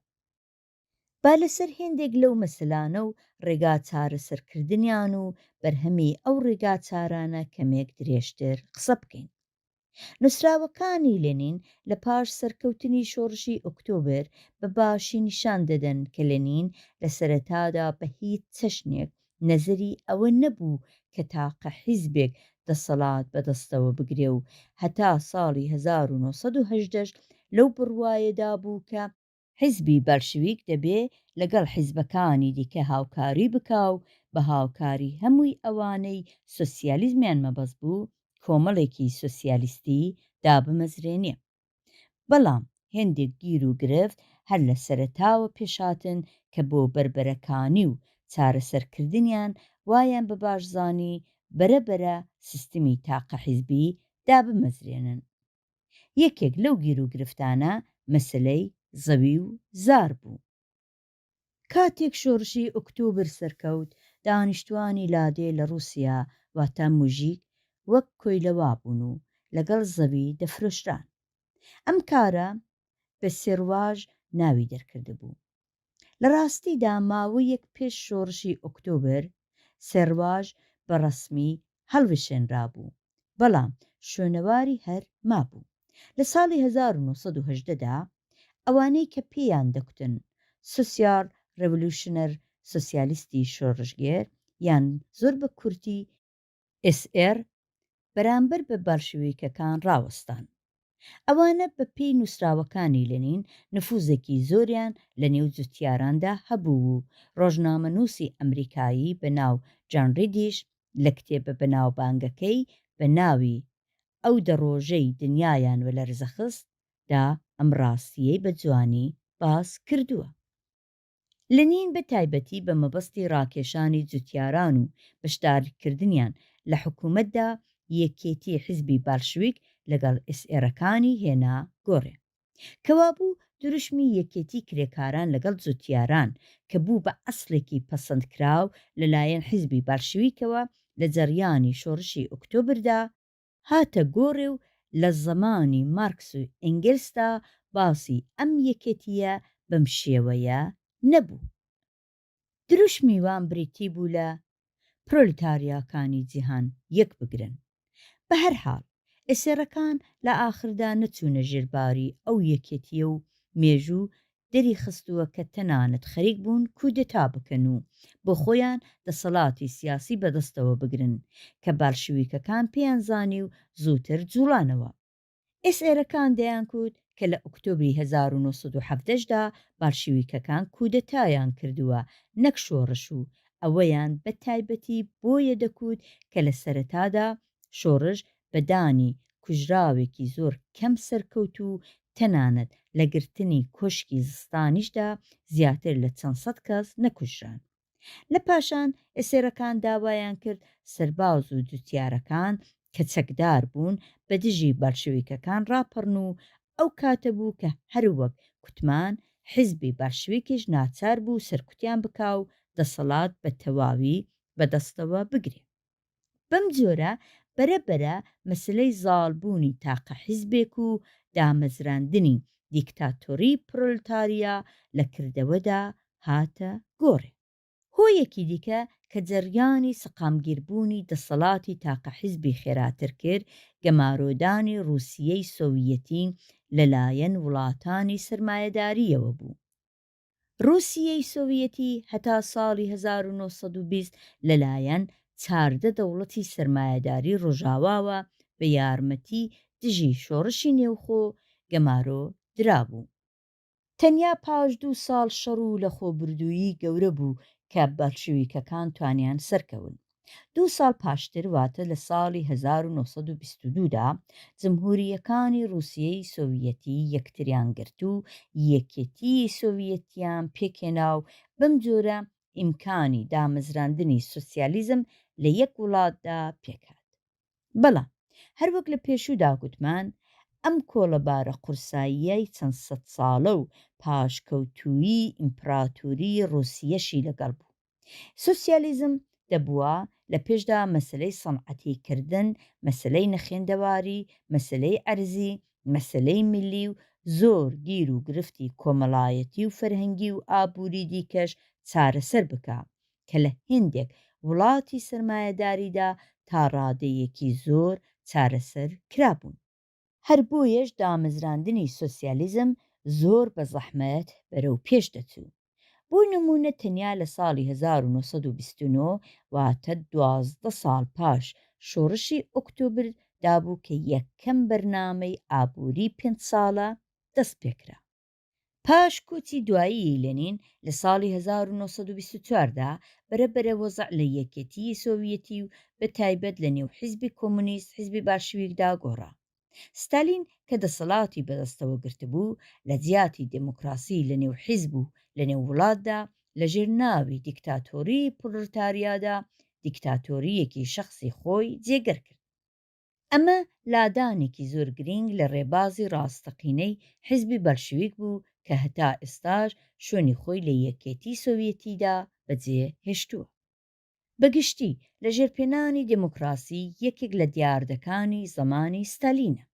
با لەسەر هێندێک لەو مەسلانە و ڕێگا چارەسەرکردنیان و بەرهەمی ئەو ڕێگا چارانە کەمێک درێژتر قسە بکەین. نووسراوەکانی لێنین لە پاش سەرکەوتنی شۆڕشی ئۆکتۆبر بە باشی نیشان دەدەن کە لێنین لە سەرەتادا بە هیچ چەشنێک نەزەری ئەوە نەبوو کە تاقە حیزبێک دەسەڵات بەدەستەوە بگرێ و هەتا ساڵی 1980 لەو بڕوایەدا بوو کە حیزبی بەلشەویک دەبێ لەگەڵ حیزبەکانی دیکە هاوکاری بکا و بە هاوکاری هەمووی ئەوانەی سۆسیالیزمیان مەبەست بوو کۆمەڵێکی سۆسیالیستی دابمەزرێنێ. بەڵام هێندێک گیر و گرفت هەر لە سەرەتاوە پێشاتن کە بۆ بربەرەکانی و چارەسەرکردنیان وایان بە باشزانی بەرەبەرە سیستمی تاقە حیزبی دابمەزرێنن. یەکێک لەو گیر و گرفتانە مەسلەی زەوی و زار بوو. کاتێک شۆڕشی ئۆکتۆبر سەرکەوت، دانیشتوانی لادێ لە رووسیا واتە موژیک وەک کۆیلەوا بوون و لەگەڵ زەوی دەفرۆشران. ئەم کارە بە سێڕواژ ناوی دەرکردبوو. لە ڕاستیدا ماوەیەک پێش شۆڕشی ئۆکتۆبر سێڕواژ بە ڕەسمی هەڵوشێنرابوو، بەڵام شوێنەواری هەر مابوو. لە ساڵی 1970دا ئەوانەی کە پێیان دەکوتن سوسیال ڕێڤۆلیوشنەر سۆسیالیستی شۆڕژگێر یان زۆر بە کورتی SR بەرامبەر بە بەڵشەویکەکان ڕاوەستان. ئەوانە بە پێی نووسراوەکانی لەنین نفوزێکی زۆریان لە نێو جوتیاراندا هەبوو و ڕۆژنامەنووسی ئەمریکایی بە ناو جان ریدیش لە کتێبە بەناوبانگەکەی بە ناوی ئەو دەڕۆژەی دنیایان وە لەرزە خست دا ئەم ڕاستیەی بە جوانی باس کردووە. لەنین بە تایبەتی بە مەبەستی ڕاکێشانی جوتیاران و بەشدارکردنیان لە حکوومەتدا یەکێتی حیزبی بەڵشویک لەگەڵ SRەکانی هێنا گۆڕێ، کەوا بوو دروشمی یەکێتی کرێکاران لەگەڵ جوتیاران کە بوو بە ئەسڵێکی پەسەندکراو لەلایەن حیزبی بەڵشویکەوە لە جەریانی شۆڕشی ئۆکتۆبردا هاتە گۆڕێ و لە زەمانی مارکس و ئێنگێلسدا باسی ئەم یەکێتیە بەم شێوەیە نەبوو. دروشمی وان بریتی بوو لە پرۆلتاریاکانی جیهان یەک بگرن. بە هەر حاڵ ئێسێرەکان لە ئاخردا نەچوونە ژێرباری ئەو یەکێتیە و مێژوو دەری خستووە کە تەنانەت خەریک بوون کودتا بکەن و بۆ خۆیان دەسەڵاتی سیاسی بەدەستەوە بگرن کە بەڵشەویکەکان پێیان زانی و زووتر جوڵانەوە. SRەکان دەیانکوت کە لە ئۆکتۆبری 1970دا بەڵشەویکەکان کودتایان کردووە نەک شۆڕش و ئەوەیان بە تایبەتی بۆیە دەکوت کە لە سەرەتادا شۆڕش بەدانی کوژراوێکی زۆر کەم سەرکەوت و تەنانەت لە گرتنی کۆشکی زستانیشدا زیاتر لە چەند سەد کەس نەکوژران. لە پاشان ئێسێرەکان داوایان کرد سەرباز و جوتیارەکان کە چەکدار بوون بە دژی بەڵشەویکەکان ڕاپەڕن و ئەو کاتە بوو کە هەروەک کوتمان حیزبی بەڵشەویکیش ناچار بوو سەرکوتیان بکا و دەسەڵات بە تەواوی بەدەستەوە بگرێ. بەم جۆرە بەرەبەرە مەسلەی زاڵبوونی تاقە حیزبێک و دامەزراندنی دیکتاتۆری پرۆلتاریا لە کردەوەدا هاتە گۆڕێ. هۆیەکی دیکە کە جەریانی سەقامگیربوونی دەسەڵاتی تاقە حیزبی خێراتر کرد گەمارۆدانی رووسیەی سۆڤیەتی لەلایەن وڵاتانی سەرمایەداریەوە بوو. رووسیەی سۆڤیەتی هەتا ساڵی 1920 لەلایەن 14 دەوڵەتی سەرمایەداری ڕۆژاواوە بە یارمەتی دژی شۆڕشی نێوخۆ گەمارۆ درابوو. تەنیا پاش 2 ساڵ شەڕ و لە خۆبردوویی گەورە بوو کە بەڵشەویکەکان توانیان سەرکەون. 2 ساڵ پاشتر واتە لە ساڵی 1922دا جمهوریەکانی رووسیەی سۆڤیەتی یەکتریان گرت و یەکێتی سۆڤیەتیان پێکێنا و بەم جۆرە ئیمکانی دامەزراندنی سۆسیالیزم لە یەک وڵاتدا پێکات. بەڵام هەروەک لە پێشوودا گوتمان ئەم کۆڵەبارە قورساییەی چەند سەد ساڵە و پاشکەوتووی ئیمپراتۆری رووسیەشی لەگەڵ بوو. سۆسیالیزم دەبووە لە پێشدا مەسلەی سەنعەتیکردن، مەسلەی نەخێندەواری، مەسلەی ئەرزی، مەسلەی میلی و زۆر گیر و گرفتی کۆمەڵایەتی و فەرهەنگی و ئابووری دیکەش چارەسەر بکە کە لە هێندێک وڵاتی سەرمایەداریدا تا ڕادەیەکی زۆر چارەسەر کرابوون. هەر بۆیەش دامەزراندنی سۆسیالیزم زۆر بە زەحمەت بەرەو پێش دەچوو. بۆ نمونە تەنیا لە ساڵی 1929 واتە 12 ساڵ پاش شۆڕشی ئۆکتۆبر دابوو کە یەکەم بەرنامەی ئابووری 5 ساڵە دەست پێکرا. پاش کۆچی دوایی لەنین لە ساڵی 1924دا بەرەبەرە وەزع لە یەکێتی سۆڤیەتی و بە تایبەت لە نێو حیزبی کۆمونیست حیزبی باشویکدا گۆڕا. ستالین کە دەسەڵاتی بەدەستەوە گرتبوو لە جیاتی دموکراسی لە نێو حیزب و لە نێو وڵاتدا لە ژێر ناوی دیکتاتۆری پرۆلتاریادا دیکتاتۆریەکی شەخصی خۆی جێگەر کرد. ئەمە لادانێکی زۆر گرنگ لە ڕێبازی ڕاستەقینەی حیزبی بەڵشەویک بوو کە هەتا ئێستاش شوێنی خۆی لە یەکێتی سۆڤیەتیدا بەجێ هێشتووە. بەگشتی لە ژێرپێنانی دموکراسی یەکێک لە دیاردەکانی زمانی ستالینە.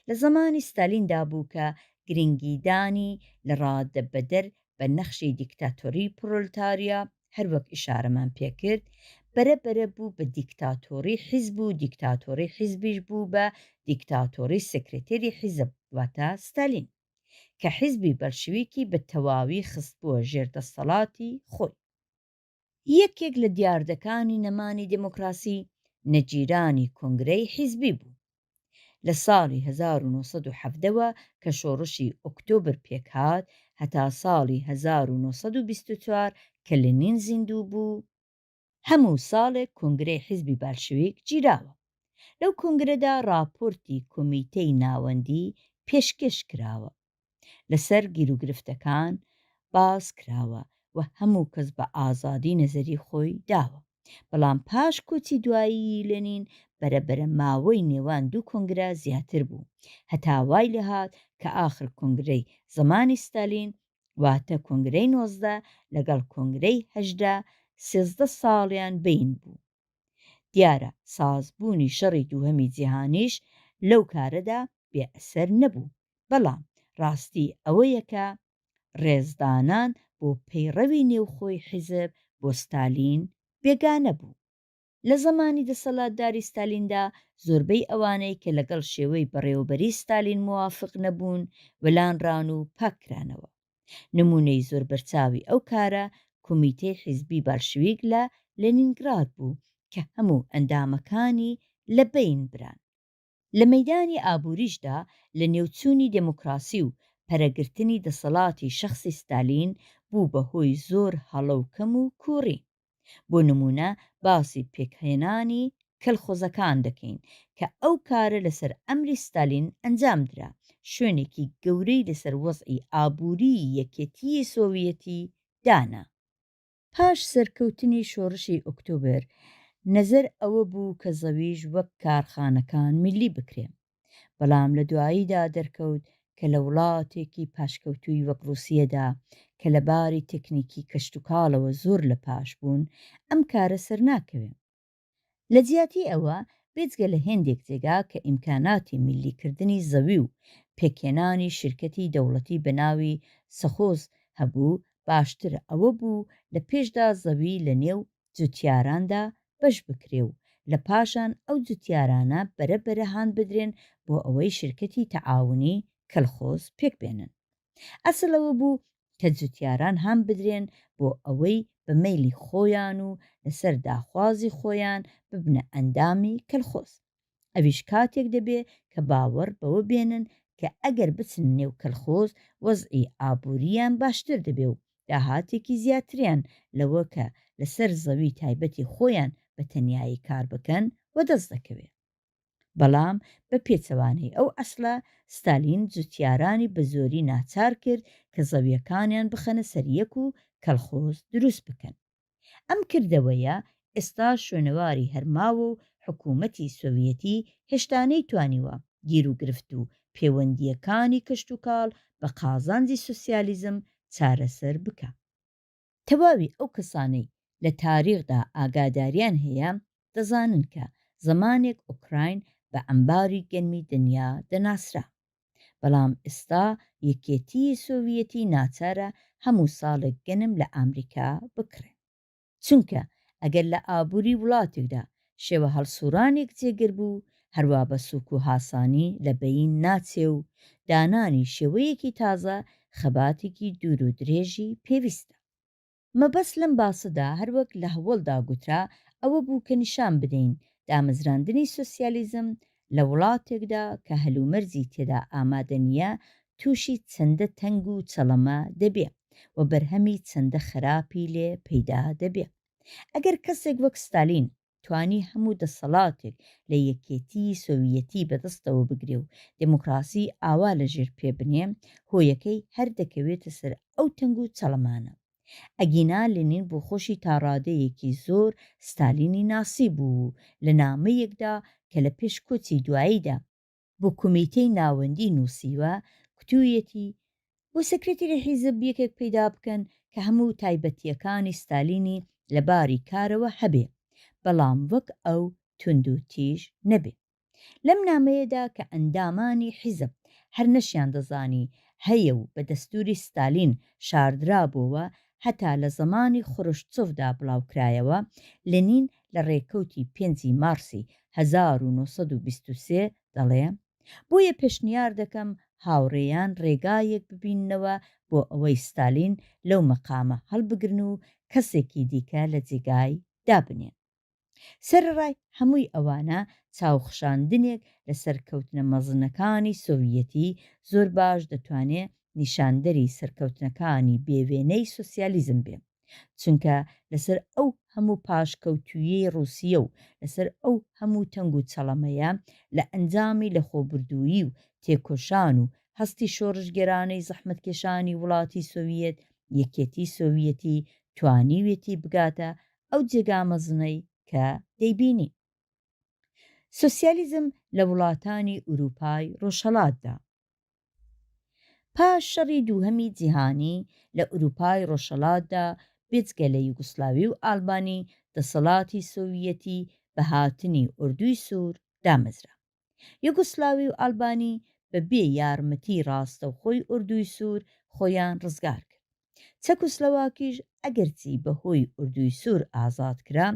لە زمانی ستالیندا بوو کە گرنگیدانی لە ڕادەبەدەر بە نەخشی دیکتاتۆری پرۆلتاریا هەروەک ئیشارەمان پێکرد بەرەبەرە بوو بە دیکتاتۆری حیزب و دیکتاتۆری حیزبیش بوو بە دیکتاتۆری سکرتێری حیزب واتە ستالین کە حیزبی بەلشویکی بە تەواوی خستبووە ژێردەسەڵاتی خۆی. یەکێک لە دیاردەکانی نەمانی دموکراسی نەجیرانی کۆنگرەی حیزبی بوو. لە ساڵی 1970ەوە کە شۆڕشی ئۆکتۆبر پێکهات هەتا ساڵی 1924 کە لەنین زیندوو بوو، هەموو ساڵێک کۆنگرەی حیزبی بەلشەویک گیراوە. لەو کۆنگرەدا راپۆرتی کۆمیتەی ناوەندی پێشکەش کراوە، لەسەر گیرروگرفتەکان باس کراوە و هەموو کەس بە ئازادی نەزەری خۆی داوە. بەڵام پاش کۆچی دوایی لەنین بەرەبەرە ماوەی نێوان دوو کۆنگرە زیاتر بوو، هەتا وای لەهات کە ئاخر کۆنگرەی زمانی ستالین واتە کۆنگرەی 19 لەگەڵ کۆنگرەی 13 ساڵیان بین بوو. دیارە سازبوونی شەڕی دووهەمی جیهانیش لەو کارەدا بێئەسەر نەبوو، بەڵام ڕاستی ئەوەیە کە ڕێزدانان بۆ پەیڕەوی نێوخۆی حیزب بۆ ستالین بێگانە بوو. لە زمانی دەسەڵاتداری ستالیندا زۆربەی ئەوانەی کە لەگەڵ شێوەی بەڕێوەبەری ستالین موافق نەبوون وەلانڕان و پاکرانەوە. نمونەی زۆر بەرچاوی ئەو کارە کۆمیتەی حیزبی بەلشەویک لە لەنینگراد بوو کە هەموو ئەندامەکانی لە بین بران. لە مەیدانی ئابووریشدا لە نێوچوونی دموکراسی و پەرەگرتنی دەسەڵاتی شەخسی ستالین بوو بەهۆی زۆر هەڵەوکەم و کوڕی. بۆ نمونە باسی پێکهێنانی کەلخۆزەکان دەکەین کە ئەو کارە لەسەر ئەمری ستالین ئەنجامدرا، شوێنێکی گەورەی لەسەر وەزعی ئابووری یەکێتیی سۆڤیەتی دانا. پاش سەرکەوتنی شۆڕشی ئۆکتۆبر نەزەر ئەوە بوو کە زەویش وەک کارخانەکان میلی بکرێن، بەڵام لە دواییدا دەرکەوت کە لە وڵاتێکی پاشکەوتووی وەک رووسیەدا کە لە باری تەکنیکی کەشتوکاڵەوە زۆر لە پاش بوون ئەم کارە سەر ناکەوێن. لە جیاتی ئەوە بێجگە لە هێندێک جێگا کە ئیمکاناتی میلیکردنی زەوی و پێکهێنانی شرکەتی دەوڵەتی بەناوی سەخۆز هەبوو، باشتر ئەوە بوو لە پێشدا زەوی لە نێو جوتیاراندا بەش بکرێ و لە پاشان ئەو جوتیارانە بەرەبەرە هاان بدرێن بۆ ئەوەی شرکەتی تەعاونی کەلخۆز پێک بێنن. ئەسڵەوە بوو کە جوتیاران هەم بدرێن بۆ ئەوەی بە مەیلی خۆیان و لەسەر داخوازی خۆیان ببنە ئەندامی کەلخۆز. ئەویش کاتێک دەبێ کە باوەڕ بەوە بێنن کە ئەگەر بچن نێو کەلخۆز وەزعی ئابووریان باشتر دەبێ و داهاتێکی زیاتریان لەوە کە لەسەر زەوی تایبەتی خۆیان بە تەنیایی کار بکەن و دەست دەکەوێت. بەڵام بە پێچەوانەی ئەو ئەسڵە ستالین جوتیارانی بە زۆری ناچار کرد کە زەویەکانیان بخەنە سەریەک و کەلخۆز دروست بکەن. ئەم کردەوەیە ئێستا شوێنەواری هەرماوە و حکوومەتی سۆڤیەتی هێشتانەی توانیوە گیرروگرفت و پەیوەندیەکانی کەشتوکاڵ بە قازانجی سوسیالیزم چارەسەر بکە. تەواوی ئەو کەسانەی لە تاریخدا ئاگاداریان هەیە دەزانن کە زمانێک ئوکراین بە ئەمباری گەنمی دنیا دەناسرا، بەڵام ئێستا یەکێتی سۆڤیەتی ناچارە هەموو ساڵێک گەنم لە ئامریکا بکڕێ، چونکە ئەگەر لە ئابووری وڵاتێکدا شێوە هەڵسوورانێک جێگر بوو هەروە بە سووک و هاسانی لە بەین ناچێ و دانانی شێوەیەکی تازە خەباتێکی دوور و درێژی پێویستە. مەبەست لەم باسەدا هەروەک لە هەوڵدا گوترا ئەوە بوو کە نیشان بدەین دامەزراندنی سوسیالیزم لە وڵاتێکدا کە هەلومەرزی تێدا ئامادە نیە تووشی چەندە تەنگ و چەڵەمە دەبێ و بەرهەمی چەندە خراپی لێ پەیدا دەبێ. ئەگەر کەسێک وەک ستالین توانی هەموو دەسەڵاتێک لە یەکێتی سۆڤیەتی بەدەستەوە بگرێ و دموکراسی ئاوا لەژێر پێبنێ، هۆیەکەی هەر دەکەوێتە سەر ئەو تەنگ و چەڵەمانە. ئەگینا لەنین بۆ خۆشی تاڕادەیەکی زۆر ستالینی ناسی بوو لە نامەیەکدا کە لە پێش کۆچی دواییدا بۆ کۆمیتەی ناوەندی نووسیوە کتوویەتی بۆ سەکرێتێری حیزب یەکێک پەیدا بکەن کە هەموو تایبەتیەکانی ستالینی لە باری کارەوە هەبێ بەڵام وەک ئەو تونند و تیژ نەبێ. لەم نامەیەدا کە ئەندامانی حیزب هەر نەشیان دەزانی هەیە و بە دەستوری ستالین شاردرابووەوە هەتا لە زەمانی خوڕشچۆڤدا بڵاوکرایەوە، لەنین لە ڕێکەوتی 5 مارسی 1923 دەڵێ بۆیە پێشنیار دەکەم هاوڕێیان ڕێگایەک ببیننەوە بۆ ئەوەی ستالین لەو مەقامە هەڵبگرن و کەسێکی دیکە لە جێگای دابنێن. سەرەڕای هەمووی ئەوانە چاوخشاندنێک لە سەرکەوتنە مەزنەکانی سۆڤیەتی زۆر باش دەتوانێت نیشاندەری سەرکەوتنەکانی بێوێنەی سۆسیالیزم بێ، چونکە لەسەر ئەو هەموو پاشکەوتویەی ڕووسیە و لەسەر ئەو هەموو تەنگ و چەڵەمەیە لە ئەنجامی لەخۆبردوویی و تێکۆشان و هەستی شۆڕژگەرانەی زەحمەتکێشانی وڵاتی سۆڤیەت، یەکێتی سۆڤیەتی توانیوێتی بگاتە ئەو جێگا مەزنەی کە دەیبینی. سۆسیالیزم لە وڵاتانی ئوروپای ڕۆژهەڵاتدا. پاش شەڕی دووهەمی جیهانی لە ئوروپای ڕۆژهەڵاتدا بێجگە لە یوگسلاوی و ئالبانی دەسەڵاتی سۆڤیەتی بە هاتنی ئوردوی سوور دامەزرا. یوگسلاوی و ئالبانی بەبێ یارمەتی ڕاستەوخۆی ئوردوی سوور خۆیان ڕزگار کرد. چەکۆسلۆواکیش ئەگەرچی بەهۆی ئوردوی سوور ئازاد کرا،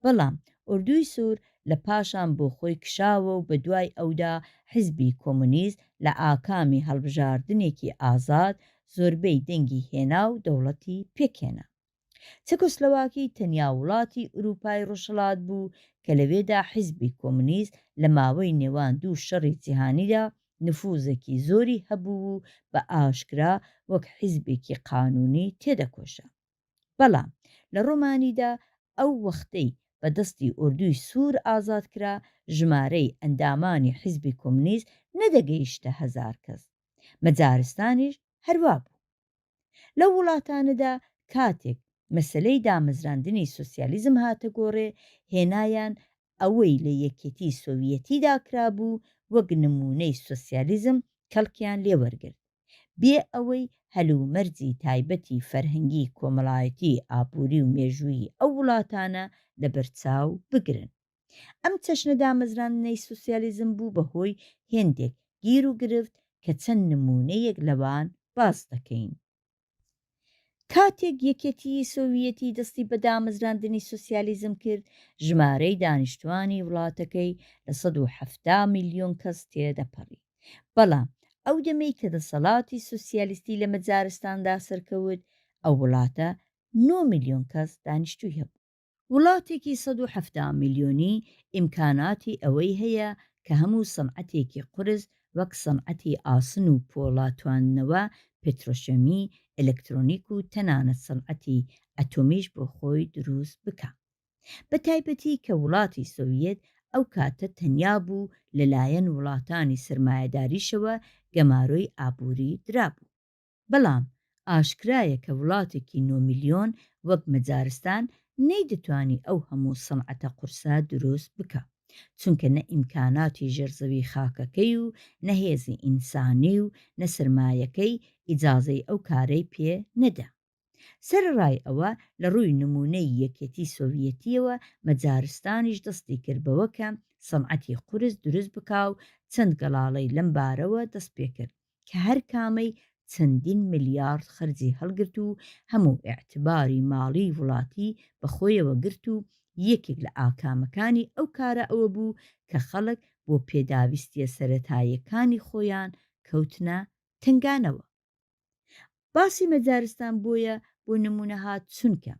بەڵام ئوردوی سوور لە پاشان بۆ خۆی کشاوە و بە دوای ئەودا حیزبی کۆمونیست لە ئاکامی هەڵبژاردنێکی ئازاد زۆربەی دەنگی هێنا و دەوڵەتی پێکهێنا. چەکۆسلۆواکی تەنیا وڵاتی ئوروپای ڕۆژهەڵات بوو کە لەوێدا حیزبی کۆمونیست لە ماوەی نێوان دوو شەڕی جیهانیدا نفوزێکی زۆری هەبوو و بە ئاشکرا وەک حیزبێکی قانونی تێدەکۆشا. بەڵام لە ڕۆمانیدا ئەو وەختەی بە دەستی ئوردوی سوور ئازاد کرا، ژمارەی ئەندامانی حیزبی کۆمونیست نەدەگەیشتە 1000 کەس. مەجارستانیش هەروە بوو. لەو وڵاتانەدا کاتێک مەسەلەی دامەزراندنی سۆسیالیزم هاتە گۆڕێ، هێنایان ئەوەی لە یەکێتی سۆڤیەتیدا کرابوو وەک نمونەی سۆسیالیزم کەڵکیان لێوەرگرت، بێ ئەوەی هەلومەرجی تایبەتی فەرهەنگی کۆمەڵایەتی ئابووری و مێژووی ئەو وڵاتانە لە بەرچاو بگرن. ئەم چەشنە دامەزراندنەی سۆسیالیزم بوو بەهۆی هێندێک گیر و گرفت کە چەند نمونەیەک لەوان باس دەکەین. کاتێک یەکێتی سۆڤیەتی دەستی بە دامەزراندنی سۆسیالیزم کرد، ژمارەی دانیشتوانی وڵاتەکەی لە 170 میلیۆن کەس تێدەپەڕی. بەڵام ئەو دەمەی کە دەسەڵاتی سۆسیالیستی لە مەجارستاندا سەرکەوت، ئەو وڵاتە 9 میلیۆن کەس دانیشتووی هەبوو. وڵاتێکی 170 میلیۆنی ئیمکاناتی ئەوەی هەیە کە هەموو سەنعەتێکی قورس وەک سەنعەتی ئاسن و پۆڵاتواننەوە، پێترۆشەمی، ئەلکترۆنیک و تەنانەت سەنعەتی ئەتۆمیش بۆ خۆی دروست بکە. بە تایبەتی کە وڵاتی سۆڤیەت ئەو کاتە تەنیا بوو لەلایەن وڵاتانی سرمایەداریشەوە گەمارۆی ئابووری درابوو. بەڵام ئاشکرایە کە وڵاتێکی 9 میلیۆن وەک مەجارستان نەیدەتوانی ئەو هەموو سەنعەتە قورسە دروست بکە، چونکە نە ئیمکاناتی ژێرزەوی خاکەکەی و نەهێزی ئینسانی و نە سرمایەکەی ئیجازەی ئەو کارەی پێ نەدا. سەرڕای ئەوە لە ڕووی نمونەی یەکێتی سۆڤیەتیەوە مەجارستانیش دەستی کردبەوە کە سەنعەتی قورس دروست بکا و چەند گەڵاڵەی لەم بارەوە دەست پێ کرد کە هەر کامەی چەندین ملیارد خەرجی هەڵگرت و هەموو ئێعتباری ماڵی وڵاتی بەخۆیەوە گرت و یەکێک لە ئاکامەکانی ئەو کارە ئەوە بوو کە خەڵک بۆ پێداویستیە سەرەتاییەکانی خۆیان کەوتنە تنگانەوە. باسی مەجارستان بۆیە بۆ نمونە هات چونکە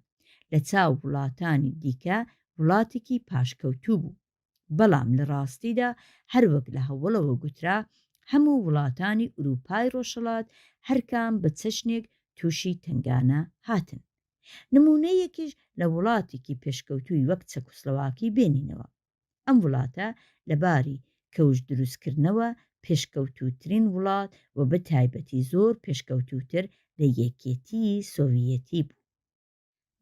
لە چاو وڵاتانی دیکە وڵاتێکی پاشکەوتوو بوو، بەڵام لە ڕاستیدا هەروەک لە هەوڵەوە گوترا هەموو وڵاتانی ئوروپای ڕۆژهەڵات هەرکام بە چەشنێک تووشی تنگانە هاتن. نمونەیەکیش لە وڵاتێکی پێشکەوتووی وەک چەکۆسلۆواکی بێنینەوە. ئەم وڵاتە لەباری کەوژ دروستکردنەوە پێشکەوتووترین وڵات و بە تایبەتی زۆر پێشکەوتووتر لە یەکێتی سۆڤیەتی بوو.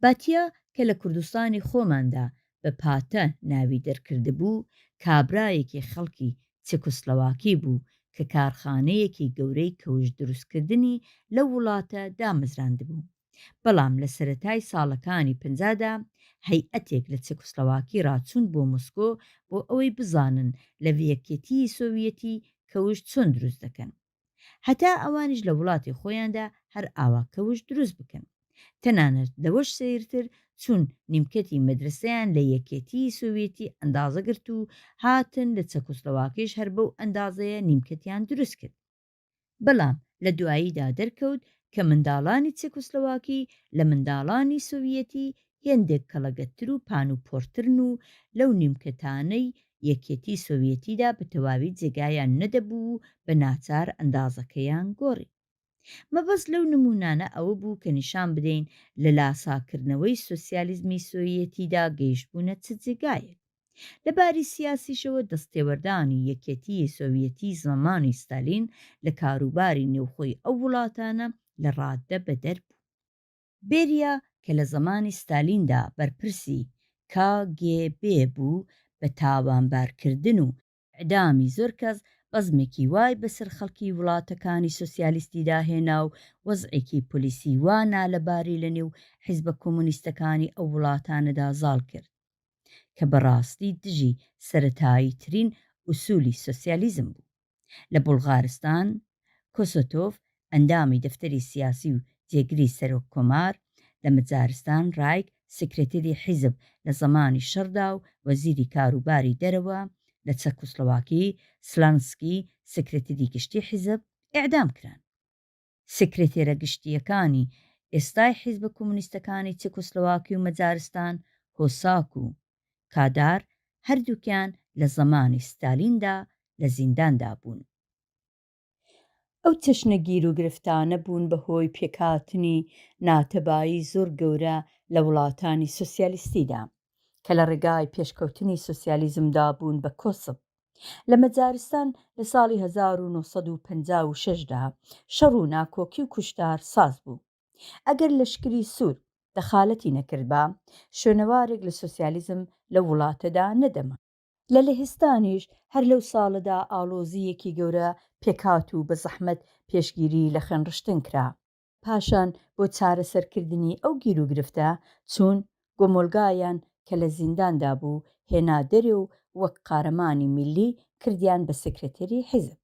باتیا کە لە کوردستانی خۆماندا بە پاتە ناوی دەرکردبوو، کابرایەکی خەڵکی چێکۆسلۆواکی بوو کە کارخانەیەکی گەورەی کەوژ دروستکردنی لە وڵاتە دامەزراندبوو. بەڵام لە سەرەتای ساڵەکانی 50دا هەیئەتێک لە چێکۆسلۆواکی ڕاچوون بۆ مۆسکۆ بۆ ئەوەی بزانن لە یەکێتی سۆڤیەتی کەوشت چۆن دروست دەکەن، هەتا ئەوانیش لە وڵاتی خۆیاندا هەر ئاوا کەوشت دروست بکەن. تەنانەت لەوەش سەیرتر چوون نیمکەتی مەدرسەیان لە یەکێتی سۆڤیەتی ئەندازەگرت و هاتن لە چەکۆسلۆواکیش هەر بەو ئەندازەیە نیمکەتیان دروست کرد. بەڵام لە دواییدا دەرکەوت کە منداڵانی چێکۆسلۆواکی لە منداڵانی سۆڤیەتی هێندێک کەڵەگەتتر و پانوپۆرترن و لەو نیمکەتانەی یەکێتی سۆڤیەتیدا بە تەواوی جێگایان نەدەبوو و بە ناچار ئەندازەکەیان گۆڕی. مەبەست لەو نمونانە ئەوە بوو کە نیشان بدەین لە لاساکردنەوەی سۆسیالیزمی سۆڤیەتیدا گەیشتبوونە چ جێگایەک. لەباری سیاسیشەوە دەستێوەردانی یەکێتی سۆڤیەتی زەمانی ستالین لە کاروباری نێوخۆی ئەو وڵاتانە لە ڕاددە بەدەر بوو. بێریە کە لە زەمانی ستالیندا بەرپرسی KGB بوو بە تاوانبارکردن و ئەعدامی زۆر کەس بەزمێکی وای بەسەر خەڵکی وڵاتەکانی سۆسیالیستیدا هێنا و وەزعێکی پۆلیسی وا نالەباری لە نێو حیزبە کۆمۆنیستەکانی ئەو وڵاتانەدا زاڵ کرد کە بەڕاستی دژی سەرەتایی ترین ئوسولی سۆسیالیزم بوو. لە بوڵغارستان کۆسۆتۆف ئەندامی دەفتەری سیاسی و جێگری سەرۆک کۆمار، لە مجارستان ڕایک سکرتێری حیزب لە زەمانی شەڕدا و وەزیری کاروباری دەرەوە، لە چەکۆسلۆواکی سلانسکی سکرتێری گشتی حیزب ئیعدام کران. سکرتێرە گشتیەکانی ئێستای حیزبە کۆمۆنیستەکانی چێکۆسلۆواکی و مەجارستان هۆساک و کادار هەردووکیان لە زەمانی ستالیندا لە زینداندا بوون. ئەو چەشنە گیر و گرفتانە بوون بەهۆی پێکهاتنی ناتەبایی زۆر گەورە لە وڵاتانی سۆسیالیستیدا کە لە ڕێگای پێشکەوتنی سۆسیالیزمدا بوون بە کۆسب. لە مەجارستان لە ساڵی 1956دا شەڕ و ناکۆکی و کوشتار ساز بوو. ئەگەر لەشکری سوور دەخالەتی نەکردبا شوێنەوارێک لە سۆسیالیزم لە وڵاتەدا نەدەما. لە لەهستانیش هەر لەو ساڵەدا ئاڵۆزیەکی گەورە پێکات و بە زەحمەت پێشگیری لە خوێنڕشتن کرا. پاشان بۆ چارەسەرکردنی ئەو گیر و گرفتە چوون گۆمۆلگایان کە لە زینداندا بوو هێنا دەرێ و وەک قارەمانی میلی کردیان بە سکرتێری حیزب.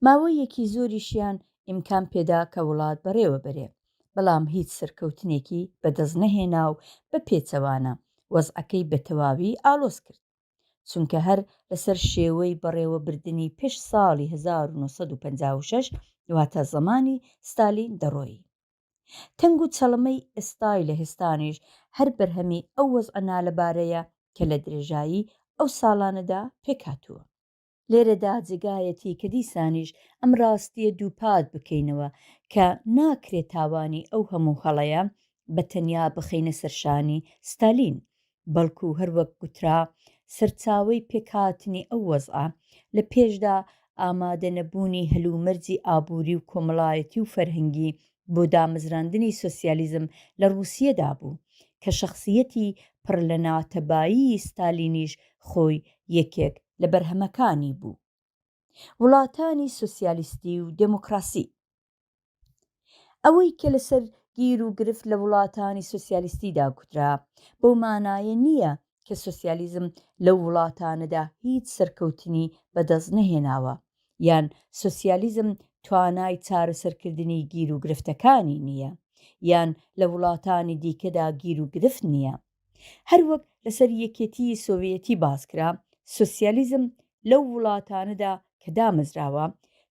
ماوەیەکی زۆریشیان ئیمکان پێدا کە وڵات بەڕێوە بەرێ، بەڵام هیچ سەرکەوتنێکی بەدەست نەهێنا و بە پێچەوانە وەزعەکەی بە تەواوی ئالۆز کرد، چونکە هەر لەسەر شێوەی بەڕێوەبردننی پێش ساڵی 1956 واتە زەمانی ستالین دەڕۆی. تەنگ و چەڵەمەی ئێستای لەهستانیش هەر بەرهەمی ئەو وەزعە نالەبارەیە کە لە درێژایی ئەو ساڵانەدا پێکهاتووە. لێرەدا جێگایەتی کە دیسانیش ئەم ڕاستیە دووپات بکەینەوە کە ناکرێت تاوانی ئەو هەموو هەڵەیە بە تەنیا بخەینە سەرشانی ستالین، بەڵکو هەروەک گوترا سەرچاوەی پێکهاتنی ئەو وەزعە لە پێشدا ئامادە نەبوونی هەلومەرجی ئابووری و کۆمەڵایەتی و فەرهەنگی بۆ دامەزراندنی سۆسیالیزم لە رووسیەدا بوو کە شەخسیەتی پڕ لە ناتەبایی ستالینیش خۆی یەکێک لە بەرهەمەکانی بوو. وڵاتانی سۆسیالیستی و دموکراسی ئەوەی کە لەسەر گیر و گرفت لە وڵاتانی سۆسیالیستیدا کوترا بەو مانایە نییە کە سۆسیالیزم لەو وڵاتانەدا هیچ سەرکەوتنی بەدەست نەهێناوە یان سۆسیالیزم توانای چارەسەرکردنی گیر و گرفتەکانی نییە یان لە وڵاتانی دیکەدا گیر و گرفت نییە. هەروەک لەسەر یەکێتی سۆڤیەتی باسکرا سۆسیالیزم لەو وڵاتانەدا کە دامەزراوە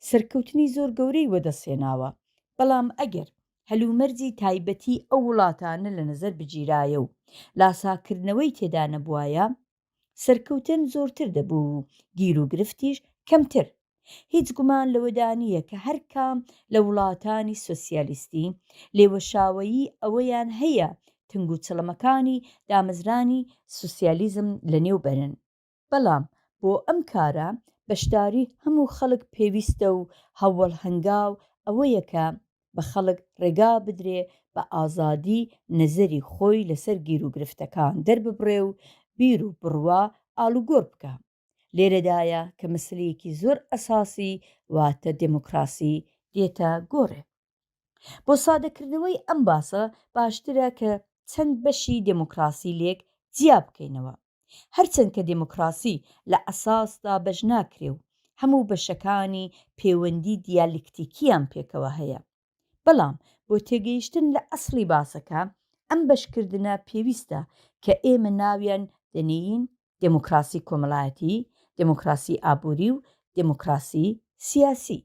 سەرکەوتنی زۆر گەورەی وەدەسێناوە، بەڵام ئەگەر هەلومەرجی تایبەتی ئەو وڵاتانە لە نەزەر بگیرایە و لاساکردنەوەی تێدا نەبوایە سەرکەوتن زۆرتر دەبوو و گیر و گرفتیش کەمتر. هیچ گومان لەوەدا نییە کە هەر کام لە وڵاتانی سۆسیالیستی لێوەشاوەیی ئەوەیان هەیە تنگ و چڵەمەکانی دامەزرانی سۆسیالیزم لە نێو بەرن، بەڵام بۆ ئەم کارە بەشداری هەموو خەڵک پێویستە و هەوڵ هەنگاو ئەوەیە کە بە خەڵک ڕێگا بدرێ بە ئازادی نەزەری خۆی لەسەر گیر و گرفتەکان دەرببڕێ و بیر و بڕوا ئالوگۆڕ بکە. لێرەدایە کە مەسلەیەکی زۆر ئەساسی واتە دموکراسی دێتە گۆڕێ. بۆ سادەکردنەوەی ئەم باسە باشترە کە چەند بەشی دموکراسی لێک جیا بکەینەوە. هەرچەند کە دموکراسی لە ئەساسدا بەش ناکرێ و هەموو بەشەکانی پەیوەندی دیالکتیکیان پێکەوە هەیە، بەڵام بۆ تێگەیشتن لە ئەسڵی باسەکە ئەم بەشکردنە پێویستە کە ئێمە ناویان دەنێین دموکراسی کۆمەڵایەتی، دموکراسی ئابووری و دموکراسی سیاسی.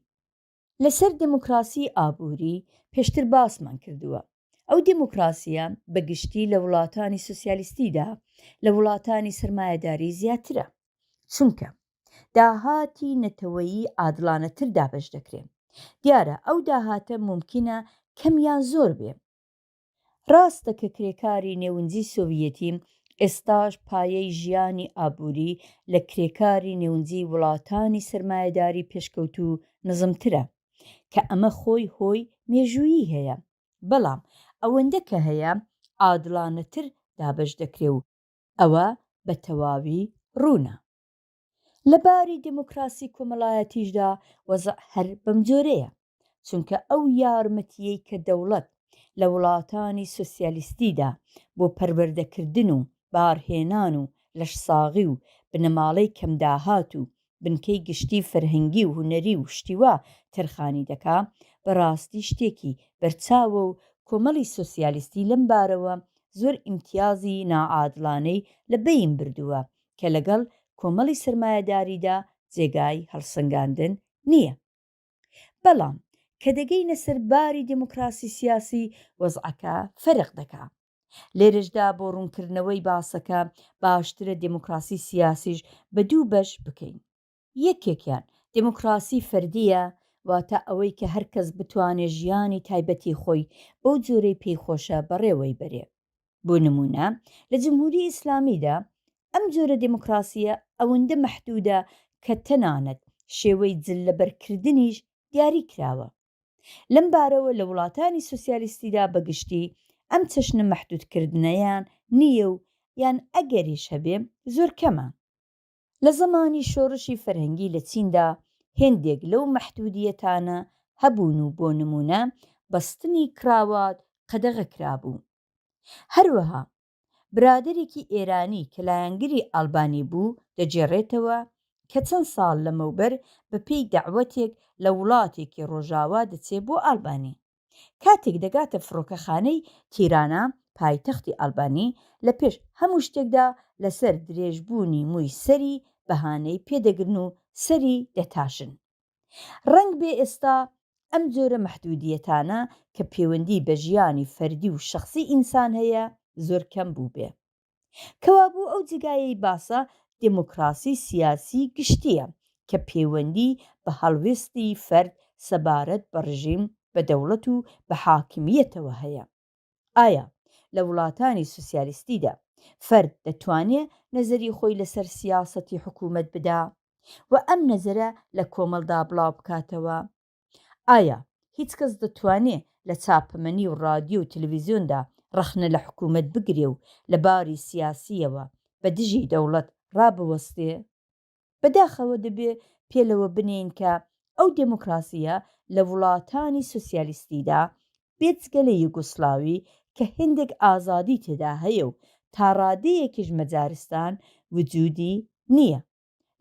لەسەر دموکراسی ئابووری پێشتر باسمان کردووە. ئەو دموکراسیە بەگشتی لە وڵاتانی سوسیالیستیدا لە وڵاتانی سرمایەداری زیاترە، چونکە داهاتی نەتەوەیی عادڵانەتر دابەش دەکرێت. دیارە ئەو داهاتە ممکنە کەمیان زۆر بێ. ڕاستە کە کرێکاری نێونجی سۆڤیەتی ئێستاش پایەی ژیانی ئابووری لە کرێکاری نێونجی وڵاتانی سرمایەداری پێشکەوتوو نزمترە، کە ئەمە خۆی هۆی مێژوویی هەیە، بەڵام ئەوەندە کە هەیە عادڵانەتر دابەش دەکرێ و ئەوە بە تەواوی ڕوونە. لەباری دموکراسی کۆمەڵایەتیشدا وەزع هەر بەم جۆرەیە، چونکە ئەو یارمەتیەی کە دەوڵەت لە وڵاتانی سوسیالیستیدا بۆ پەروەردەکردن و بارهێنان و لەشساغی و بنەماڵەی کەمداهات و بنکەی گشتی فەرهەنگی و هونەری و شتیوا تەرخانی دەکا، بەڕاستی شتێکی بەرچاوە و کۆمەڵی سوسیالیستی لەم بارەوە زۆر ئیمتیازی نائادڵانەی لە بەین بردووە کە لەگەڵ کۆمەڵی سرمایەداریدا جێگای هەڵسەنگاندن نییە. بەڵام کە دەگەینە سەر باری دموکراسی سیاسی وەزعەکە فەرق دەکا. لێرەشدا بۆ ڕوونکردنەوەی باسەکە باشترە دموکراسی سیاسیش بە دوو بەش بکەین. یەکێکیان دموکراسی فەردیە، واتە ئەوەی کە هەر کەس بتوانێت ژیانی تایبەتی خۆی بەو جۆرەی پێی خۆشە بەڕێوەی بەرێ. بۆ نمونە لە جمهوری ئیسلامیدا ئەم جۆرە دموکراسیە ئەوەندە مەحدودە کە تەنانەت شێوەی جلەبەرکردنیش دیاری کراوە. لەم بارەوە لە وڵاتانی سوسیالیستیدا بەگشتی ئەم چەشنە مەحدودکردنەیان نییە و یان ئەگەریش هەبێ زۆر کەمە. لە زەمانی شۆڕشی فەرهەنگی لە چیندا هێندێک لەو مەحدودیەتانە هەبوون و بۆ نمونە بەستنی کراوات قەدەغە کرابوو. هەروەها برادێکی ئێرانی کە لایەنگری ئەڵبانی بوو دەجێڕێتەوە کە چەند ساڵ لەمەوبەر بە پێی دەعوەتێک لە وڵاتێکی ڕۆژاوا دەچێت بۆ ئەڵبانی. کاتێک دەگاتە فڕۆکەخانەی تیرانە پایتەختی ئەڵبانی، لە پێش هەموو شتێکدا لەسەر درێژبوونی مووی سەری بەهانەی پێدەگرن و سەری دەتاشن. ڕەنگ بێ ئێستا ئەم جۆرە مەحدودیەتانە کە پەیوەندی بە ژیانی فەردی و شەخصی ئینسان هەیە زۆر کەم بوو بێ. کەوابوو ئەو جگایەی باسە دموکراسی سیاسی گشتیە کە پەیوەندی بە هەڵوێستی فەرد سەبارەت بە ڕژیم، بە دەوڵەت و بە حاکمیەتەوە هەیە. ئایا لە وڵاتانی سوسیالیستیدا فەرد دەتوانێت نەزەری خۆی لەسەر سیاسەتی حکوومەت بدا و ئەم نەزەرە لە کۆمەڵدا بڵاو بکاتەوە؟ ئایا هیچ کەس دەتوانێت لە چاپەمەنی و ڕادیۆ و تەلەڤیزیۆندا ڕەخنە لە حکوومەت بگرێ و لە باری سیاسیەوە بە دژی دەوڵەت ڕابوەستێ؟ بەداخەوە دەبێ پێلەوە بنێن کە ئەو دموکراسیە لە وڵاتانی سوسیالیستیدا بێجگە لە یوگۆسلاوی کە هێندێک ئازادی تێدا هەیە و تا ڕادەیەکیش مەجارستان وجودی نییە.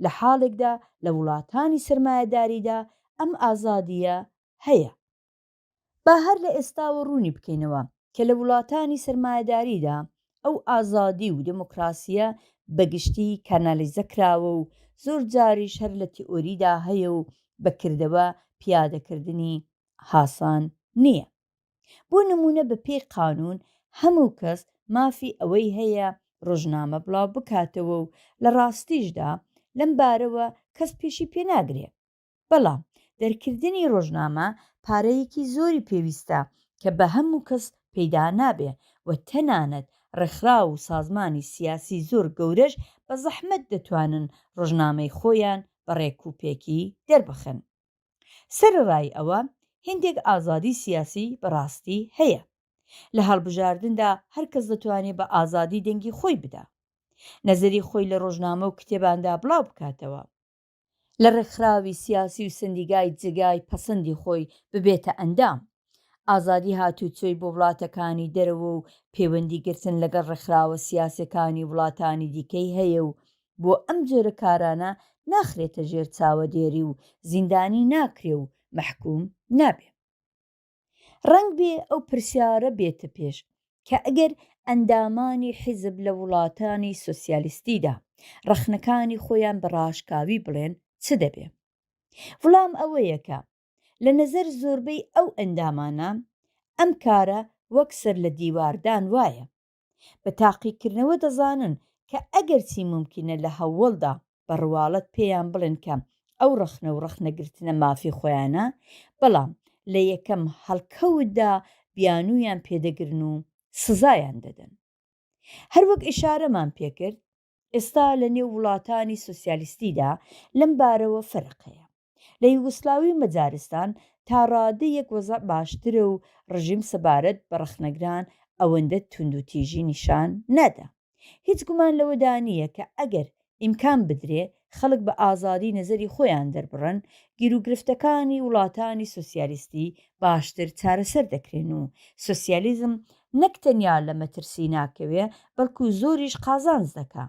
لە حاڵێکدا لە وڵاتانی سرمایەداریدا ئەم ئازادیە هەیە. با هەر لە ئێستاوە ڕوونی بکەینەوە کە لە وڵاتانی سرمایەداریدا ئەو ئازادی و دموکراسیە بەگشتی کانالیزە کراوە و زۆر جاریش هەر لە تیئۆریدا هەیە و بەکردەوە پیادەکردنی هاسان نییە. بۆ نمونە بە پێی قانون هەموو کەس مافی ئەوەی هەیە ڕۆژنامە بڵاو بکاتەوە و لە ڕاستیشدا لەم بارەوە کەس پێشی پێناگرێ. بەڵام دەرکردنی ڕۆژنامە پارەیەکی زۆری پێویستە کە بە هەموو کەس پەیدا نابێ و تەنانەت ڕێکخرا و سازمانی سیاسی زۆر گەورەش بە زەحمەت دەتوانن ڕۆژنامەی خۆیان بە ڕێکوپێکی دەربخن. سەرەڕای ئەوە هێندێک ئازادی سیاسی بەڕاستی هەیە. لە هەڵبژاردندا هەر کەس دەتوانێت بە ئازادی دەنگی خۆی بدا، نەزەری خۆی لە ڕۆژنامە و کتێباندا بڵاو بکاتەوە، لە ڕێکخراوی سیاسی و سندیگای جگای پەسەندی خۆی ببێتە ئەندام. ئازادی هاتوچۆی بۆ وڵاتەکانی دەرەوە و پەیوەندیگرتن لەگەڵ ڕێکخراوە سیاسەکانی وڵاتانی دیکەی هەیە و بۆ ئەم جۆرە کارانە ناخرێتە ژێر چاوەدێری و زیندانی ناکرێ و مەحکوم نابێ. ڕەنگ بێ ئەو پرسیارە بێتە پێش کە ئەگەر ئەندامانی حیزب لە وڵاتانی سۆسیالیستیدا ڕەخنەکانی خۆیان بە ڕاشکاوی بڵێن چ دەبێ؟ وەڵام ئەوەیەکە لە نەزەر زۆربەی ئەو ئەندامانە ئەم کارە وەک سەر لە دیواردان وایە. بە تاقیکردنەوە دەزانن کە ئەگەرچی ممکنە لە هەوڵدا بە ڕواڵەت پێیان بڵێن کە ئەو ڕەخنە و ڕەخنەگرتنە مافی خۆیانە، بەڵام لە یەکەم هەڵکەوتدا بیانوویان پێدەگرن و سزایان دەدەن. هەروەک ئیشارەمان پێکرد، ئێستا لە نێو وڵاتانی سۆسیالیستیدا لەم بارەوە فەرق هەیە. لە یوگۆسلاوی مەجارستان تا ڕادەیەک وەزع باشترە و ڕژیم سەبارەت بە ڕەخنەگران ئەوەندە توندوتیژی نیشان نەدا. هیچ گومان لەوەدا نییە کە ئەگەر ئیمکان بدرێ خەڵک بە ئازادی نەزەری خۆیان دەربڕن، گیرروگرفتەکانی وڵاتانی سۆسیالیستی باشتر چارەسەر دەکرێن و سۆسیالیزم نەک تەنیا لە مەترسی ناکەوێ بەڵکو زۆریش قازانج دەکا.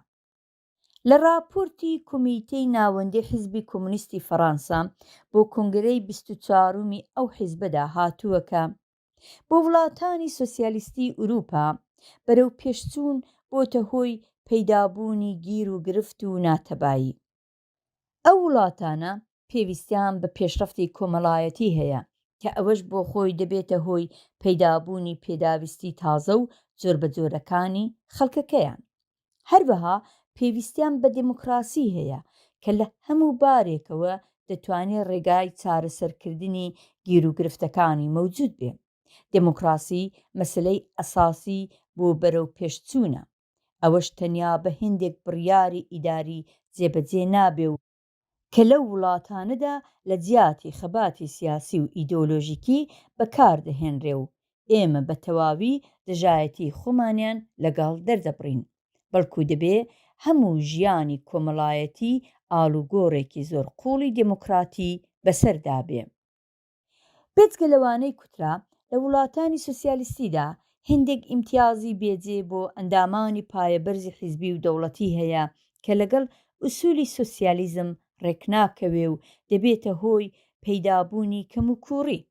لە راپۆرتی کۆمیتەی ناوەندی حیزبی کۆمونیستی فەڕەنسا بۆ کۆنگرەی 24می ئەو حیزبەدا هاتووەکە بۆ وڵاتانی سۆسیالیستی ئوروپا بەرەو پێشچوون بۆتە هۆی پەیدابوونی گیر و گرفت و ناتەبایی. ئەو وڵاتانە پێویستیان بە پێشرەفتی کۆمەڵایەتی هەیە کە ئەوەش بۆ خۆی دەبێتە هۆی پەیدابوونی پێداویستی تازە و جۆربەجۆرەکانی خەڵکەکەیان. هەروەها پێویستیان بە دموکراسی هەیە کە لە هەموو بارێکەوە دەتوانێت ڕێگای چارەسەرکردنی گیرروگرفتەکانی مەوجود بێ. دموکراسی مەسلەی ئەساسی بۆ بەرەو پێشچوونە، ئەوەش تەنیا بە هێندێک بڕیاری ئیداری جێبەجێ نابێ و کە لەو وڵاتانەدا لە جیاتی خەباتی سیاسی و ئیدۆلۆژیکی بەکاردەهێنرێ و ئێمە بە تەواوی دژایەتی خۆمانیان لەگەڵ دەردەبڕین، بەڵکو دەبێ هەموو ژیانی کۆمەڵایەتی ئاڵوگۆڕێکی زۆر قوڵی دموکراتی بەسەردا بێ. بێجگە لەوانەی کوترا لە وڵاتانی سۆسیالیستیدا هێندێک ئیمتیازی بێجێ بۆ ئەندامانی پایەبەرزی حیزبی و دەوڵەتی هەیە کە لەگەڵ ئوسولی سۆسیالیزم ڕێکناکەوێ و دەبێتە هۆی پەیدابوونی کەموکوڕی.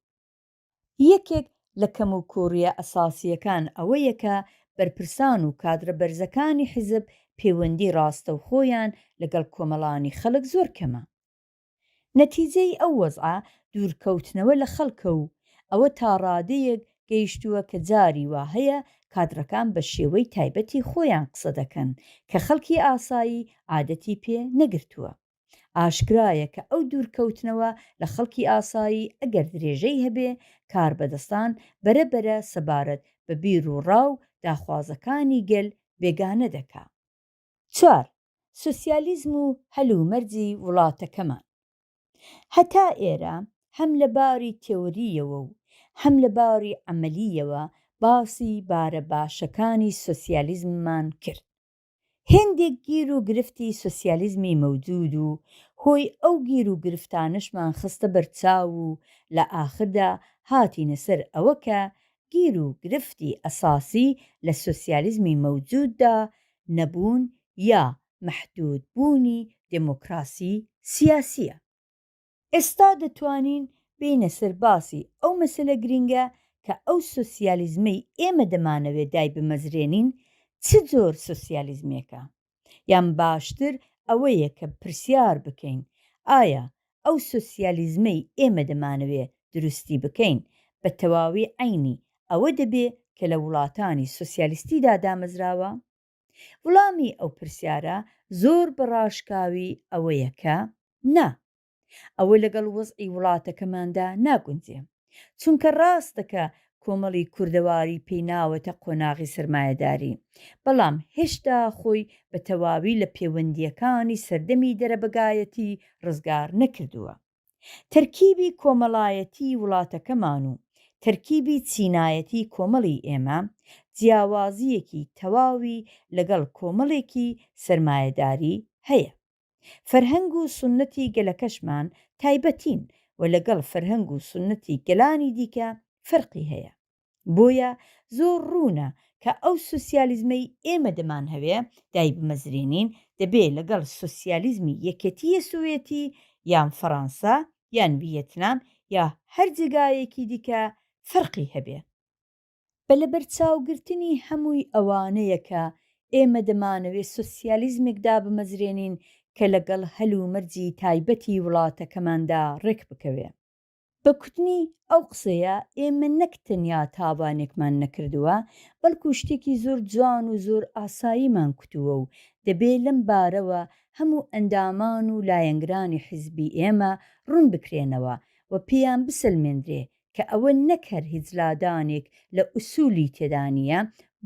یەکێک لە کەموکوڕیە ئەساسیەکان ئەوەیە کە بەرپرسان و کادرە بەرزەکانی حیزب پەیوەندی ڕاستەوخۆیان لەگەڵ کۆمەڵانی خەڵک زۆر کەمە. نەتیجەی ئەو وەزعە دوورکەوتنەوە لە خەڵکە و ئەوە تا ڕادەیەک گەیشتووە کە جاری وا هەیە کادرەکان بە شێوەی تایبەتی خۆیان قسە دەکەن کە خەڵکی ئاسایی عادەتی پێ نەگرتووە. ئاشکرایە کە ئەو دوورکەوتنەوە لە خەڵکی ئاسایی ئەگەر درێژەی هەبێ کاربەدەستان بەرەبەرە سەبارەت بە بیر و ڕاو داخوازەکانی گەل بێگانە دەکا. 4. سۆسیالیزم و هەلومەرجی وڵاتەکەمان. هەتا ئێرە هەم لە باری تێوەریەوە و هەم لە باری ئەمەلیەوە باسی بارە باشەکانی سۆسیالیزممان کرد. هێندێک گیر و گرفتی سۆسیالیزمی مەوجود و هۆی ئەو گیر و گرفتانشمان خستە بەرچاو و لە ئاخردا هاتینە سەر ئەوە کە گیر و گرفتی ئەساسی لە سۆسیالیزمی مەوجوددا نەبوون یا مەحدودبوونی دموکراسی سیاسیە. ئێستا دەتوانین بینە سەر باسی ئەو مەسەلە گرینگە کە ئەو سۆسیالیزمەی ئێمە دەمانەوێت دای بمەزرێنین چ جۆر سۆسیالیزمێکە، یان باشتر ئەوەیە کە پرسیار بکەین ئایا ئەو سۆسیالیزمەی ئێمە دەمانەوێت دروستی بکەین بە تەواوی عینی ئەوە دەبێ کە لە وڵاتانی سۆسیالیستیدا دامەزراوە؟ وەڵامی ئەو پرسیارە زۆر بەڕاشکاوی ئەوەیە کە نا، ئەوە لەگەڵ وەزعی وڵاتەکەماندا ناگونجێ، چونکە ڕاستەکە کۆمەڵی کوردەواری پێی ناوەتە قۆناغی سەرمایەداری، بەڵام هێشتا خۆی بە تەواوی لە پەیوەندیەکانی سەردەمی دەرەبگایەتی ڕزگار نەکردووە. تەرکیبی کۆمەڵایەتی وڵاتەکەمان و تەرکیبی چینایەتی کۆمەڵی ئێمە جیاوازیەکی تەواوی لەگەڵ کۆمەڵێکی سەرمایەداری هەیە. فەرهەنگ و سونەتی گەلەکەشمان تایبەتین و لەگەڵ فەرهەنگ و سونەتی گەلانی دیکە فەرقی هەیە. بۆیە زۆر ڕوونە کە ئەو سوسیالیزمەی ئێمە دەمان هەوێ دای بمەزرێنین دەبێت لەگەڵ سوسیالیزمی یەکێتیە سوێتی یان فەڕەنسا یان ڤیەتنام یا هەر جێگایەکی دیکە فەرقی هەبێ. بە لەبەرچاوگرتنی هەمووی ئەوانەیە کە ئێمە دەمانەوێت سوسیالیزمێکدا بمەزرێنین کە لەگەڵ هەلومەرجی تایبەتی وڵاتەکەماندا ڕێک بکەوێ. بە کوتنی ئەو قسەیە ئێمە نەک تەنیا تاوانێکمان نەکردووە بەڵکو شتێکی زۆر جوان و زۆر ئاساییمان کوتووە و دەبێت لەم بارەوە هەموو ئەندامان و لایەنگرانی حیزبی ئێمە ڕوون بکرێنەوە و پێیان بسەلمێنرێ کە ئەوە نەکەر هیچ لادانێک لە ئوسولی تێدانە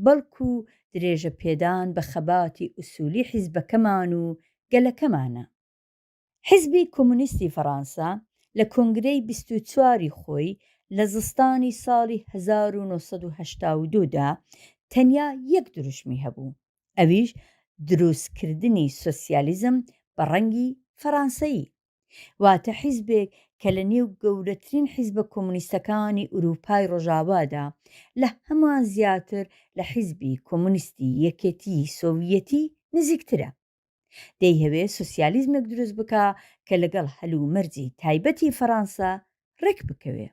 بەڵکو درێژە پێدان بە خەباتی ئوسولی حیزبەکەمان و گەلەکەمانە. حیزبی کۆمونیستی فەڕەنسا لە کۆنگرەی 24 خۆی لە زستانی ساڵی 1982دا تەنیا یەک دروشمی هەبوو، ئەویش دروستکردنی سۆسیالیزم بە ڕەنگی فەڕەنسەیی، واتە حیزبێک کە لە نێو گەورەترین حیزبە کۆمونیستەکانی ئوروپای ڕۆژاوادا لە هەمان زیاتر لە حیزبی کۆمونیستی یەکێتی سۆڤیەتی نزیکترە. دەیهەوێت سوسیالیزمێک دروست بکە کە لەگەڵ هەلومەرجی تایبەتی فەڕەنسا ڕێک بکەوێ.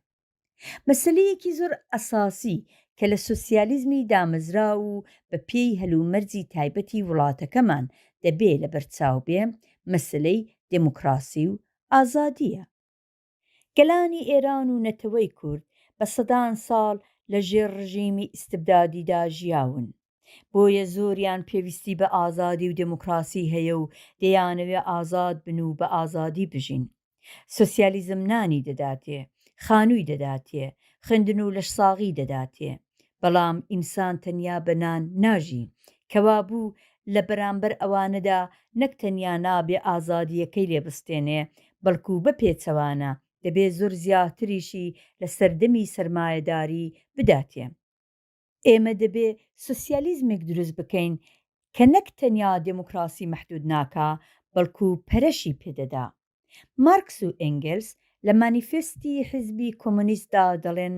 مەسەلەیەکی زۆر ئەساسی کە لە سوسیالیزمی دامەزرا و بە پێی هەلومەرجی تایبەتی وڵاتەکەمان دەبێت لە بەرچاو بێ مەسەلەی دموکراسی و ئازادیە. گەلانی ئێران و نەتەوەی کورد بە سەدان ساڵ لە ژێر ڕژیمی ئیستبدادیدا ژیاون، بۆیە زۆریان پێویستی بە ئازادی و دموکراسی هەیە و دەیانەوێ ئازاد بن و بە ئازادی بژین. سوسیالیزم نانی دەداتێ، خانووی دەداتێ، خوێندن و لەشساغی دەداتێ، بەڵام ئینسان تەنیا بە نان ناژی، کەوا بوو لە بەرامبەر ئەوانەدا نەک تەنیا نابێ ئازادیەکەی لێبستێنێ بەڵکو بە پێچەوانە دەبێت زۆر زیاتریشی لە سەردەمی سەرمایەداری بداتێ. ئێمە دەبێ سوسیالیزمێک دروست بکەین کە نەک تەنیا دموکراسی مەحدود ناکا بەڵکو پەرەشی پێدەدا. مارکس و ئێنگلس لە مانیفێستی حیزبی کۆمونیستدا دەڵێن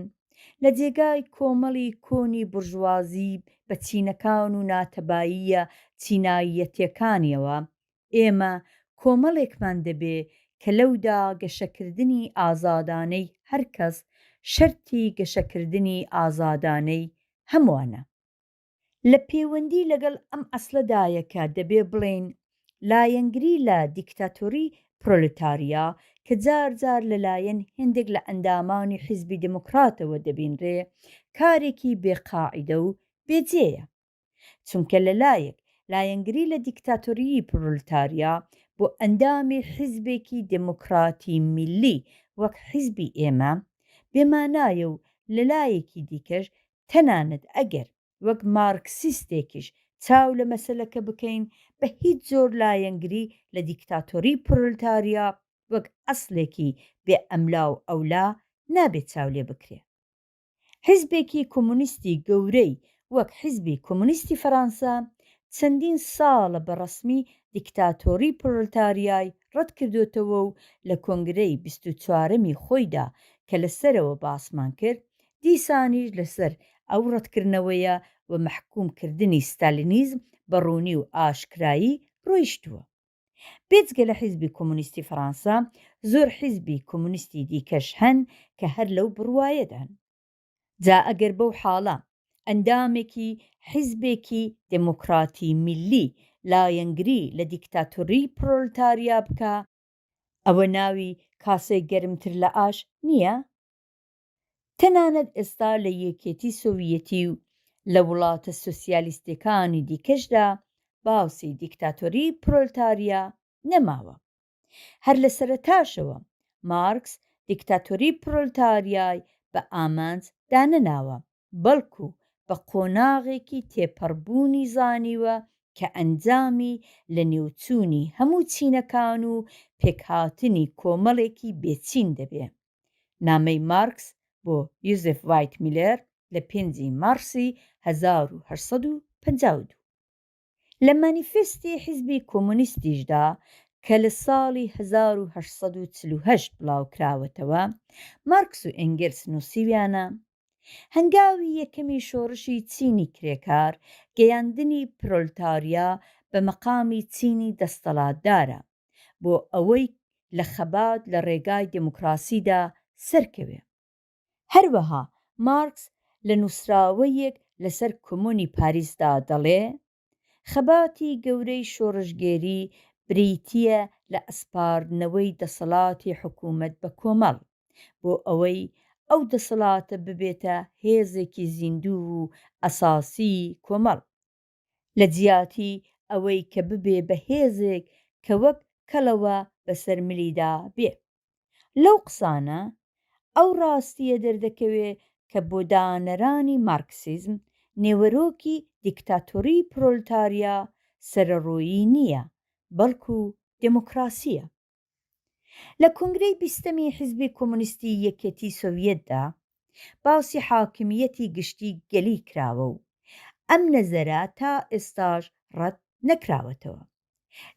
لە جێگای کۆمەڵی کۆنی بورژوازی بە چینەکان و ناتەباییە چینایەتیەکانیەوە ئێمە کۆمەڵێکمان دەبێ کە لەودا گەشەکردنی ئازادانەی هەرکەس شەرتی گەشەکردنی ئازادانەی هەمووانە. لە پەیوەندی لەگەڵ ئەم ئەسڵەدایەکە دەبێ بڵێن لایەنگری لە دیکتاتۆری پرۆلتاریا کە جار جار لەلایەن هێندێک لە ئەندامانی حیزبی دموکراتەوە دەبینرێ کارێکی بێقاعیدە و بێجێیە، چونکە لەلایەک لایەنگری لە دیکتاتۆری پرۆلتاریا بۆ ئەندامی حیزبێکی دموکراتی میلی وەک حیزبی ئێمە بێمانایە و لەلایەکی دیکەش تەنانەت ئەگەر وەک مارکسیستێکیش چاو لە مەسەلەکە بکەین بە هیچ جۆر لایەنگری لە دیکتاتۆری پرۆلتاریا وەک ئەسڵێکی بێ ئەملا و ئەولا نابێت چاو لێ بکرێ. حیزبێکی کۆمونیستی گەورەی وەک حیزبی کۆمونیستی فەڕەنسا چەندین ساڵە بەڕەسمی دیکتاتۆری پرۆلتاریای ڕەت کردوتەوە و لە کۆنگرەی 24می خۆیدا کە لەسەرەوە باسمان کرد دیسانیش لەسەر ئەو ڕەتکردنەوەیە و مەحکومکردنی ستالینیزم بە ڕوونی و ئاشکرایی ڕۆیشتووە. بێجگە لە حیزبی کۆمونیستی فەڕەنسا زۆر حیزبی کۆمونیستی دیکەش هەن کە هەر لەو بڕوایەدان. جا ئەگەر بەو حاڵە ئەندامێکی حیزبێکی دموکراتی میلی لایەنگری لە دیکتاتۆری پرۆلتاریا بکە ئەوە ناوی کاسەی گەرمتر لە ئاش نییە؟ تەنانەت ئێستا لە یەکێتی سۆڤیەتی و لە وڵاتە سۆسیالیستەکانی دیکەشدا باوسی دیکتاتۆری پرۆلتاریا نەماوە. هەر لە سەرەتاشەوە مارکس دیکتاتۆری پرۆلتاریای بە ئامانج دانەناوە بەڵکو بە قۆناغێکی تێپەڕبوونی زانیوە کە ئەنجامی لە نێوچوونی هەموو چینەکان و پێکهاتنی کۆمەڵێکی بێچین دەبێ. نامەی مارکس بۆ یۆزێف ڤایتمیلەر لە 5 مارسی 1852 لە مانیفێستی حیزبی کۆمونیستیشدا کە لە ساڵی 1848 بڵاوکراوەتەوە مارکس و ئێنگلس نووسیویانە هەنگاوی یەکەمی شۆڕشی چینی کرێکار گەیاندنی پرۆلتاریا بە مەقامی چینی دەستەڵاتدارە بۆ ئەوەی لە خەبات لە ڕێگای دموکراسیدا سەرکەوێ. هەروەها مارکس لە نووسراوەیەک لەسەر کۆمۆنی پاریسدا دەڵێ خەباتی گەورەی شۆڕشگێری بریتیە لە ئەسپاردنەوەی دەسەڵاتی حکوومەت بە کۆمەڵ بۆ ئەوەی ئەو دەسەڵاتە ببێتە هێزێکی زیندوو و ئەساسی کۆمەڵ لە جیاتی ئەوەی کە ببێ بە هێزێک کە وەک کەڵەوە بەسەر ملیدا بێ. لەو قسانە ئەو ڕاستیە دەردەکەوێ کە بۆ دانەرانی مارکسیزم نێوەرۆکی دیکتاتۆری پرۆلتاریا سەرەڕۆیی نییە بەڵکو دموکراسیە. لە کۆنگرەی 20ەمی حیزبی کۆمونیستی یەکێتی سۆڤیەتدا باسی حاکمیەتی گشتی گەلی کراوە و ئەم نەزەرە تا ئێستاش ڕەت نەکراوەتەوە.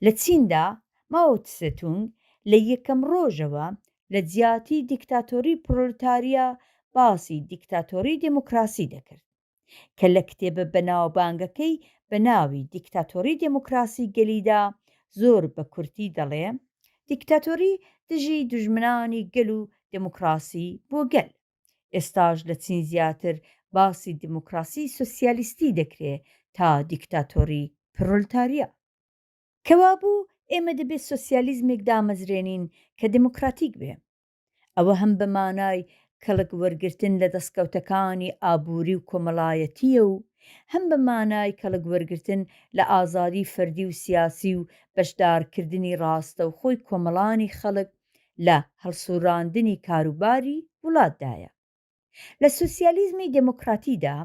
لە چیندا ماۆ تسێتونگ لە یەکەم ڕۆژەوە لە جیاتی دیکتاتۆری پرۆلتاریا باسی دیکتاتۆری دموکراسی دەکرد کە لە کتێبە بەناوبانگەکەی بە ناوی دیکتاتۆری دموکراسی گەلیدا زۆر بە کورتی دەڵێ دیکتاتۆری دژی دوژمنانی گەل و دموکراسی بۆ گەل. ئێستاش لە چین زیاتر باسی دموکراسی سۆسیالیستی دەکرێ تا دیکتاتۆری پرۆلتاریا. کەوابوو ئێمە دەبێت سۆسیالیزمێک دامەزرێنین کە دموکراتیک بێ. ئەوە هەم بە مانای کەڵک وەرگرتن لە دەستکەوتەکانی ئابووری و کۆمەڵایەتیە و هەم بە مانای کەڵک وەرگرتن لە ئازادی فەردی و سیاسی و بەشدارکردنی ڕاستە و خۆی کۆمەڵانی خەڵک لە هەڵسوڕاندنی کاروباری وڵاتدایە. لە سۆسیالیزمی دموکراتیدا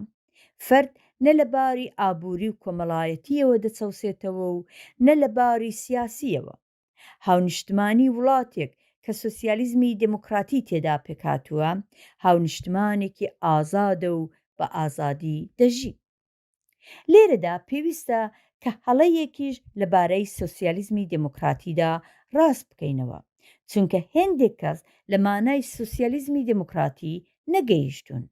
فەرد نە لە باری ئابووری و کۆمەڵایەتیەوە دەچەوسێتەوە و نە لە باری سیاسیەوە. هاونیشتمانی وڵاتێک کە سۆسیالیزمی دموکراتی تێدا پێکاتووە هاونیشتمانێکی ئازادە و بە ئازادی دەژی. لێرەدا پێویستە کە هەڵەیەکیش لەبارەی سۆسیالیزمی دموکراتیدا ڕاست بکەینەوە چونکە هێندێک کەس لە مانای سۆسیالیزمی دموکراتی نەگەیشتون.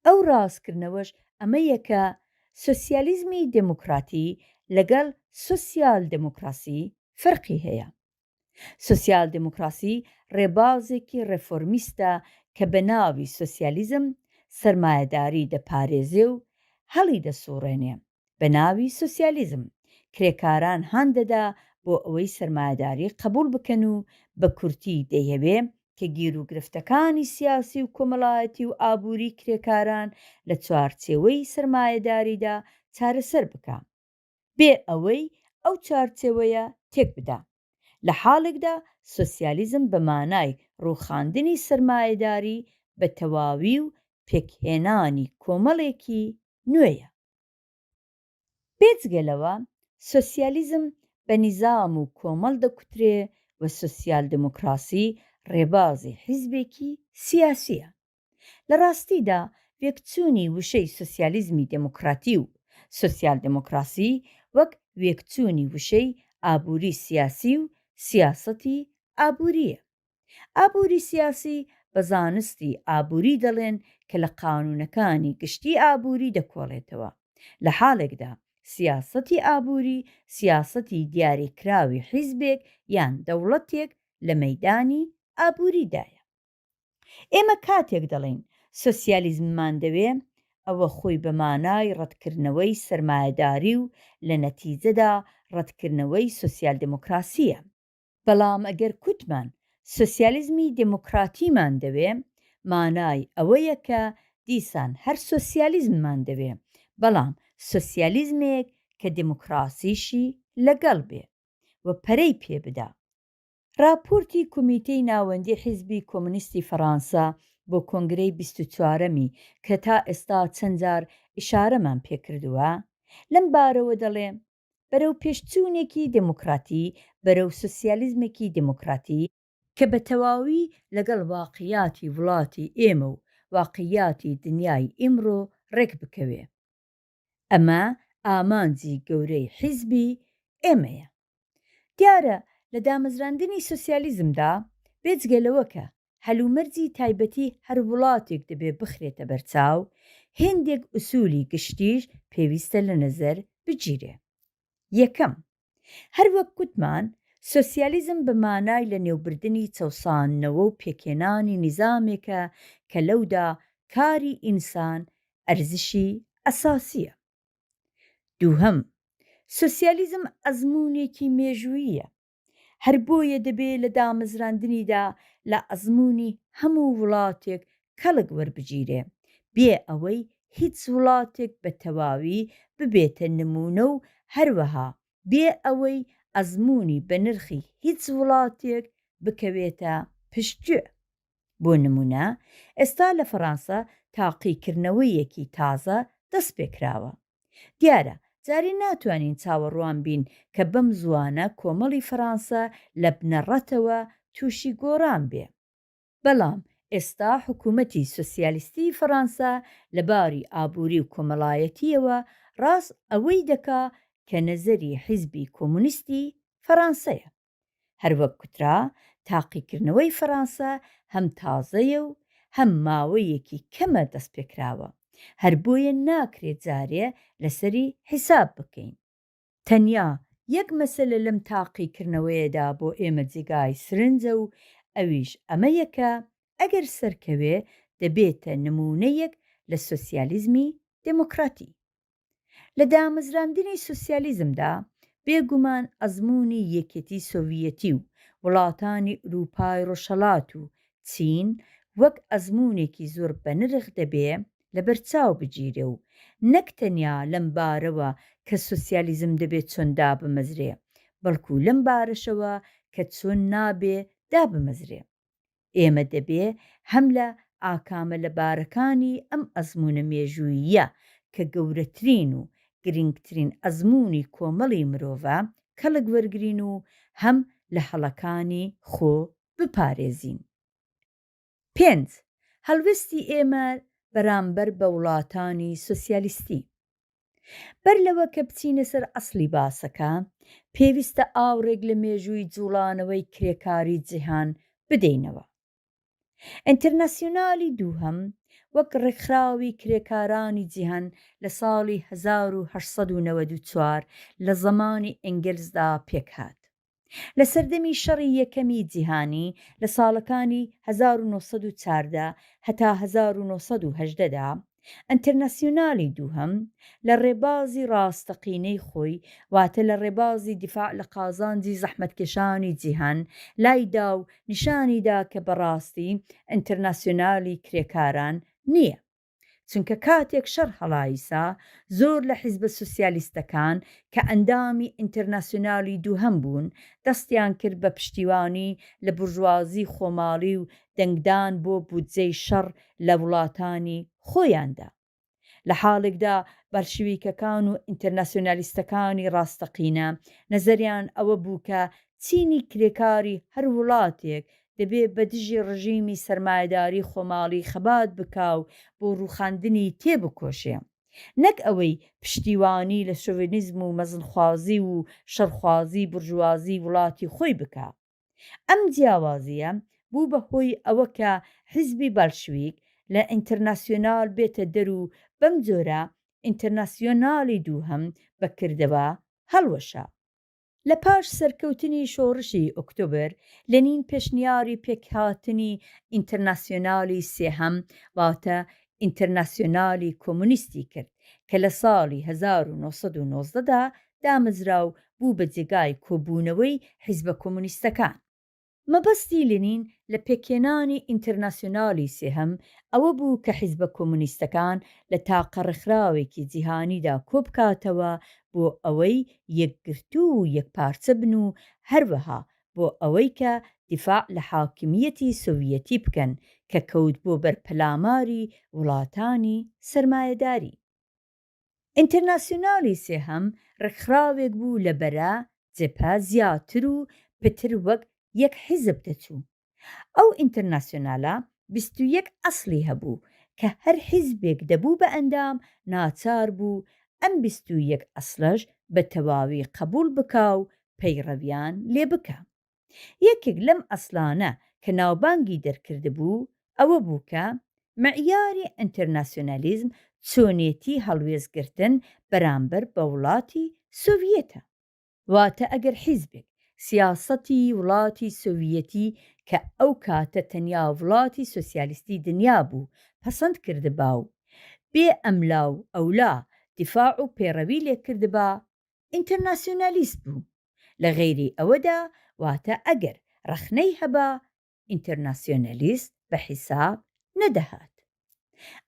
ئەو ڕاستکردنەوەش ئەمەیە کە سۆسیالیزمی دموکراتی لەگەڵ سۆسیال دموکراسی فەرقی هەیە. سۆسیال دموکراسی ڕێبازێکی ڕێفۆرمیستە کە بە ناوی سۆسیالیزم سەرمایەداری دەپارێزێ و هەڵی دەسوڕێنێ. بە ناوی سۆسیالیزم کرێکاران هەندەدا بۆ ئەوەی سەرمایەداری قبول بکەن و بە کورتی دەیەوێ کە گیر و گرفتەکانی سیاسی و کۆمەڵایەتی و ئابووری کرێکاران لە چوارچێوەی سەرمایەداریدا چارەسەر بکە بێ ئەوەی ئەو چارچێوەیە تێک بدا. لە حاڵێکدا سۆسیالیزم بە مانای ڕووخاندنی سەرمایەداری بە تەواوی و پێکهێنانی کۆمەڵێکی نوێیە. بێجگەلەوە سۆسیالیزم بە نیزام و کۆمەڵ دەکوترێ و سۆسیال دموکراسی ڕێبازی حیزبێکی سیاسیە. لە ڕاستیدا وێکچوونی وشەی سۆسیالیزمی دموکراتی و سۆسیال دموکراسی وەک وێکچوونی وشەی ئابووری سیاسی و سیاسەتی ئابووریە. ئابووری سیاسی بە زانستی ئابووری دەڵێن کە لە قانونەکانی گشتی ئابووری دەکۆڵێتەوە. لە حاڵێکدا سیاسەتی ئابووری سیاسەتی دیاریکراوی حیزبێک یان دەوڵەتێک لە مەیدانی ئابووریدایە. ئێمە کاتێک دەڵێن سۆسیالیزممان دەوێ ئەوە خۆی بە مانای ڕەتکردنەوەی سەرمایەداری و لە نەتیجەدا ڕەتکردنەوەی سۆسیال دموکراسیە. بەڵام ئەگەر کوتمان سۆسیالیزمی دموکراتیمان دەوێ مانای ئەوەیە کە دیسان هەر سۆسیالیزممان دەوێ بەڵام سۆسیالیزمێک کە دموکراسیشی لەگەڵ بێ و پەرەی پێ بدا. راپۆرتی کۆمیتەی ناوەندی حیزبی کۆمونیستی فەڕەنسا بۆ کۆنگرەی 24ەمی کە تا ئێستا چەند جار ئیشارەمان پێکردووە لەم بارەوە دەڵێ بەرەو پێشچوونێکی دموکراتی بەرەو سۆسیالیزمێکی دموکراتی کە بە تەواوی لەگەڵ واقعیاتی وڵاتی ئێمە و واقعیاتی دنیای ئیمڕۆ ڕێک بکەوێ. ئەمە ئامانجی گەورەی حیزبی ئێمەیە. دیارە لە دامەزراندنی سۆسیالیزمدا بێجگەلەوە کە هەلومەرجی تایبەتی هەر وڵاتێک دەبێ بخرێتە بەرچاو هێندێک ئوسولی گشتیش پێویستە لە نەزەر بگیرێ. یەکەم، هەروەک گوتمان سۆسیالیزم بە مانای لە نێوبردننی چەسانەوە و پێکێنانی نیزامێکە کە لەودا کاری ئینسان ئەرزشی ئەساسیە. دووهەم، سۆسیالیزم ئەزمونێکی مێژووییە، هەر بۆیە دەبێت لە دامەزراندنیدا لە ئەزمموی هەموو وڵاتێک کەڵک وەربگیرێ بێ ئەوەی هیچ وڵاتێک بە تەواوی ببێتە نمونە و هەروەها بێ ئەوەی ئەزمموی بە نرخی هیچ وڵاتێک بکەوێتە پشتگوێ. بۆ نمونە ئێستا لە فەڕەنسا تاقیکردنەوەیەکی تازە دەست پێکراوە. دیارە جارێ ناتوانین چاوەڕوان بین کە بەم زوانە کۆمەڵی فەڕەنسا لە بنەڕەتەوە تووشی گۆڕان بێ. بەڵام ئێستا حکوومەتی سۆسیالیستی فەڕەنسا لەباری ئابووری و کۆمەڵایەتیەوە ڕاست ئەوەی دەکا کە نەزەری حیزبی کۆمونیستی فەڕەنسەیە. هەروەک کوترا تاقیکردنەوەی فەڕەنسا هەم تازەیە و هەم ماوەیەکی کەمە دەست پێکراوە، هەر بۆیە ناکرێت جارێ لەسەری حیساب بکەین. تەنیا یەک مەسەلە لەم تاقیکردنەوەیەدا بۆ ئێمە جێگای سرنجە و ئەویش ئەمەیەکە ئەگەر سەرکەوێ دەبێتە نمونەیەک لە سۆسیالیزمی دموکراتی. لە دامەزراندنی سۆسیالیزمدا بێگومان ئەزمموی یەکێتی سۆڤیەتی و وڵاتانی ئوروپای ڕۆژهەڵات و چین وەک ئەزمموونێکی زۆر بەنرخ دەبێ لە بەرچاو بگیرێ و نەک تەنیا لەم بارەوە کە سۆسیالیزم دەبێت چۆن دابمەزرێ، بەڵکو لەم بارەشەوە کە چۆن نابێ دابمەزرێ. ئێمە دەبێ هەم لە ئاکامە لەبارەکانی ئەم ئەزممونە مێژوویە کە گەورەترین و گرنگترین ئەزمموی کۆمەڵی مرۆڤە کەڵک وەرگرین و هەم لە هەڵەکانی خۆ بپارێزین. 5. هەڵوێستی ئێمە بەرامبەر بە وڵاتانی سۆسیالیستی. بەر لەوە کە بچینە سەر ئەسلی باسەکە، پێویستە ئاوڕێک لە مێژووی جوڵانەوەی کرێکاری جیهان بدەینەوە. ئینتەرناسیۆنالی دووهەم وەک ڕێکخراوی کرێکارانی جیهان لە ساڵی 1894 لە زەمانی ئەنگلزدا پێکهات. لە سەردەمی شەڕی یەکەمی جیهانی لە ساڵەکانی 1914 هەتا 1918دا ئینتەرناسیۆنالی دووهەم لە ڕێبازی ڕاستەقینەی خۆی واتە لە ڕێبازی دیفاع لە قازانجی زەحمەتکێشانی جیهان لایدا و نیشانیدا کە بەڕاستی ئینتەرناسیۆنالی کرێکاران نییە، چونکە کاتێک شەڕ هەڵایسا زۆر لە حیزبە سۆسیالیستەکان کە ئەندامی ئینتەرناسیۆنالی دووهەم بوون دەستیان کرد بە پشتیوانی لە بورژوازی خۆماڵی و دەنگدان بۆ بودجەی شەڕ لە وڵاتانی خۆیاندا. لە حاڵێکدا بەلشەویکەکان و ئینتەرناسیۆنالیستەکانی ڕاستەقینە نەزەریان ئەوە بوو کە چینی کرێکاری هەر وڵاتێک دەبێت بە دژی ڕژیمی سەرمایەداری خۆماڵی خەبات بکاو بۆ ڕووخاندنی تێبکۆشێ، نەک ئەوەی پشتیوانی لە شۆڤینیزم و مەزنخوازی و شەڕخوازی بورژوازی وڵاتی خۆی بکا. ئەم جیاوازیە بوو بەهۆی ئەوە کە حیزبی بەلشویک لە ئینتەرناسیۆنال بێتە دەر و بەم جۆرە ئینتەرناسیۆنالی دووهەم بەکردەوە هەڵوەشا. لە پاش سەرکەوتنی شۆڕشی ئۆکتۆبر لەنین پێشنیاری پێکهاتنی ئینتەرناسیۆنالی سێهەم واتە ئینتەرناسیۆنالی کۆمونیستی کرد کە لە ساڵی 1990دا دامەزراو بوو بە جێگای کۆبوونەوەی حیزبە کۆمونیستەکان. مەبەستی لەنین لە پێکێنانی ئینتەرناسیۆنالی سێهەم ئەوە بوو کە حیزبە کۆمونیستەکان لە تاقە ڕێکخراوێکی جیهانیدا کۆبکاتەوە بۆ ئەوەی یەکگرتوو و یەکپارچە بن و هەروەها بۆ ئەوەی کە دیفاع لە حاکمیەتی سۆڤیەتی بکەن کە کەوت بۆ بەرپەلاماری وڵاتانی سەرمایەداری. ئینتەرناسیۆنالی سێهەم ڕێکخراوێک بوو لە بەرە جێپە زیاتر و پتر وەک یەک حیزب دەچوو. ئەو ئینتەرناسیۆنالە 21 ئەسلی هەبوو کە هەر حیزبێک دەبوو بە ئەندام ناچار بوو ئەم 21 ئەسلەش بە تەواوی قبول بکا و پەیڕەویان لێ بکە. یەکێک لەم ئەسلانە کە ناوبانگی دەرکردبوو ئەوە بوو کە معیاری ئینتەرناسیۆنالیزم چۆنێتی هەڵوێزگرتن بەرامبەر بە وڵاتی سۆڤیەتە. واتە ئەگەر حیزبێک سیاسەتی وڵاتی سۆڤیەتی کە ئەو کاتە تەنیا وڵاتی سۆسیالیستی دنیا بوو پەسەند کردبا و بێ ئەملا و ئەولا دیفاع و پێڕەوی لێکردبا ئینتەرناسیۆنالیست بوو. لە غەیری ئەوەدا واتە ئەگەر ڕەخنەی هەبا ئینتەرناسیۆنالیست بە حیساب نەدەهات.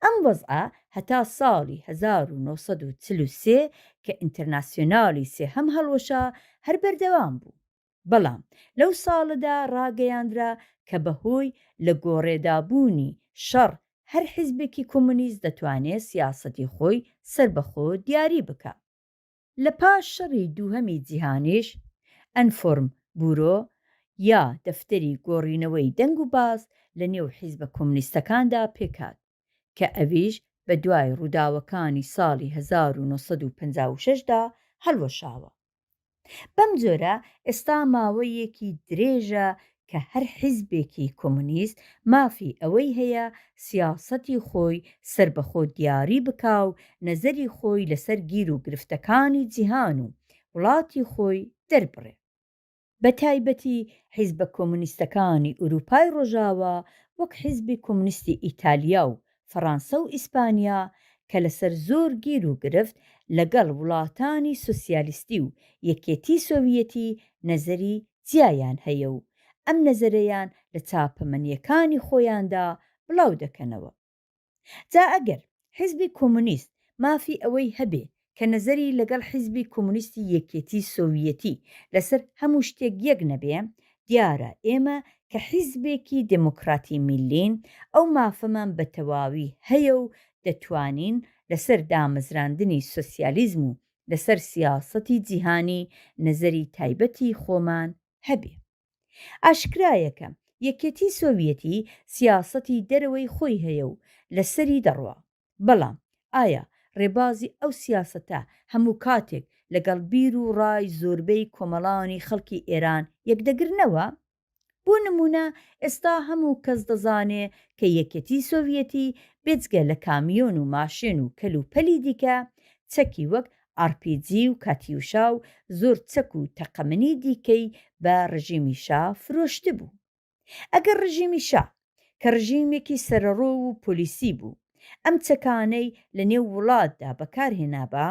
ئەم وەزعە هەتا ساڵی 1943 کە ئینتەرناسیۆنالی سێهەم هەڵوەشا هەر بەردەوام بوو. بەڵام لەو ساڵەدا ڕاگەیاندرا کە بەهۆی لە گۆڕێدابوونی شەڕ هەر حیزبێکی کۆمونیست دەتوانێت سیاسەتی خۆی سربەخۆ دیاری بکە. لە پاش شەڕی دووهەمی جیهانیش ئەنفۆرم بورۆ یا دەفتەری گۆڕینەوەی دەنگ و باز لە نێو حیزبە کۆمونیستەکاندا پێکات کە ئەویش بە دوای ڕووداوەکانی ساڵی 1956دا هەڵوەشاوە. بەم جۆرە ئێستا ماوەیەکی درێژە کە هەر حیزبێکی کۆمونیست مافی ئەوەی هەیە سیاسەتی خۆی سربەخۆ دیاری بکا و نەزەری خۆی لەسەر گیر و گرفتەکانی جیهان و وڵاتی خۆی دەربڕێ. بە تایبەتی حیزبە کۆمونیستەکانی ئوروپای ڕۆژاوە وەک حیزبی کۆمونیستی ئیتالیا و فەڕەنسا و ئیسپانیا کە لەسەر زۆر گیر و گرفت لەگەڵ وڵاتانی سۆسیالیستی و یەکێتی سۆڤیەتی نەزەری جیایان هەیە و ئەم نەزەرەیان لە چاپەمەنیەکانی خۆیاندا بڵاو دەکەنەوە. جا ئەگەر حیزبی کۆمونیست مافی ئەوەی هەبێ کە نەزەری لەگەڵ حیزبی کۆمونیستی یەکێتی سۆڤیەتی لەسەر هەموو شتێک یەک نەبێ، دیارە ئێمە کە حیزبێکی دموکراتی میلین ئەو مافەمان بە تەواوی هەیە و دەتوانین لەسەر دامەزراندنی سۆسیالیزم و لەسەر سیاسەتی جیهانی نەزەری تایبەتی خۆمان هەبێ. ئاشکرایەکە یەکێتی سۆڤیەتی سیاسەتی دەرەوەی خۆی هەیە و لەسەری دەڕوا. بەڵام ئایا ڕێبازی ئەو سیاسەتە هەموو کاتێک لەگەڵ بیر و ڕای زۆربەی کۆمەڵانی خەڵکی ئێران یەکدەگرنەوە؟ بۆ نمونە ئێستا هەموو کەس دەزانێ کە یەکێتی سۆڤیەتی بێجگە لە کامیۆن و ماشێن و کەلوپەلی دیکە چەکی وەک RPG و کاتیوشا و زۆر چەک و تەقەمەنی دیکەی بە ڕژیمی شا فرۆشتە بوو. ئەگەر ڕژیمی شا کە ڕژیمێکی سەرەڕۆ و پۆلیسی بوو ئەم چەکانەی لە نێو وڵاتدا بەکارهێنابا،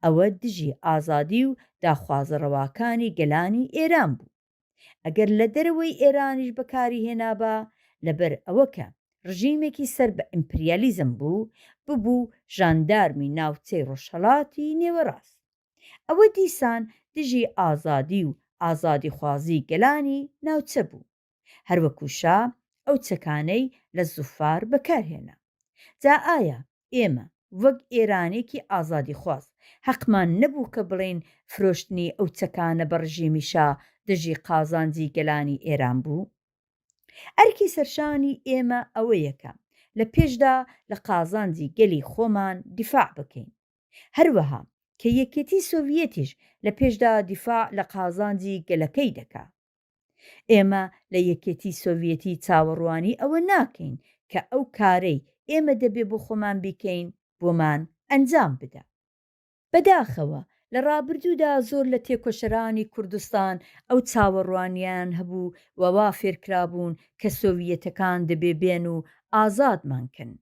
ئەوە دژی ئازادی و داخوازەڕەواکانی گەلانی ئێران بوو. ئەگەر لە دەرەوەی ئێرانیش بەکاری هێنابا لەبەر ئەوەکە ڕژیمێکی سەر بە ئیمپریالیزم بوو ببوو ژاندارمی ناوچەی ڕۆژهەڵاتی نێوەڕاست. ئەوە دیسان دژی ئازادی و ئازادی خوازی گەلانی ناوچە بوو. هەروەکو شا ئەو چەکانەی لە زوفار بەکارهێنا. جا ئایا ئێمە وەک ئێرانێکی ئازادی خواست حەقمان نەبوو کە بڵێن فرۆشتنی ئەو چەکانە بە ڕژیمی شا دژی قازانجی گەلانی ئێران بوو؟ ئەرکی سەرشانی ئێمە ئەوەیەکە لە پێشدا لە قازانجی گەلی خۆمان دیفاع بکەین، هەروەها کە یەکێتی سۆڤیەتیش لە پێشدا دیفاع لە قازانجی گەلەکەی دەکا. ئێمە لە یەکێتی سۆڤیەتی چاوەڕوانی ئەوە ناکەین کە ئەو کارەی ئێمە دەبێ بۆ خۆمان بیکەین بۆمان ئەنجام بدە. بەداخەوە لە ڕابردوودا زۆر لە تێکۆشەرانی کوردستان ئەو چاوەڕوانیان هەبوو وەوا فێرکرابوون کە سۆڤیەتەکان دەبێ بێن و ئازادمانکەن.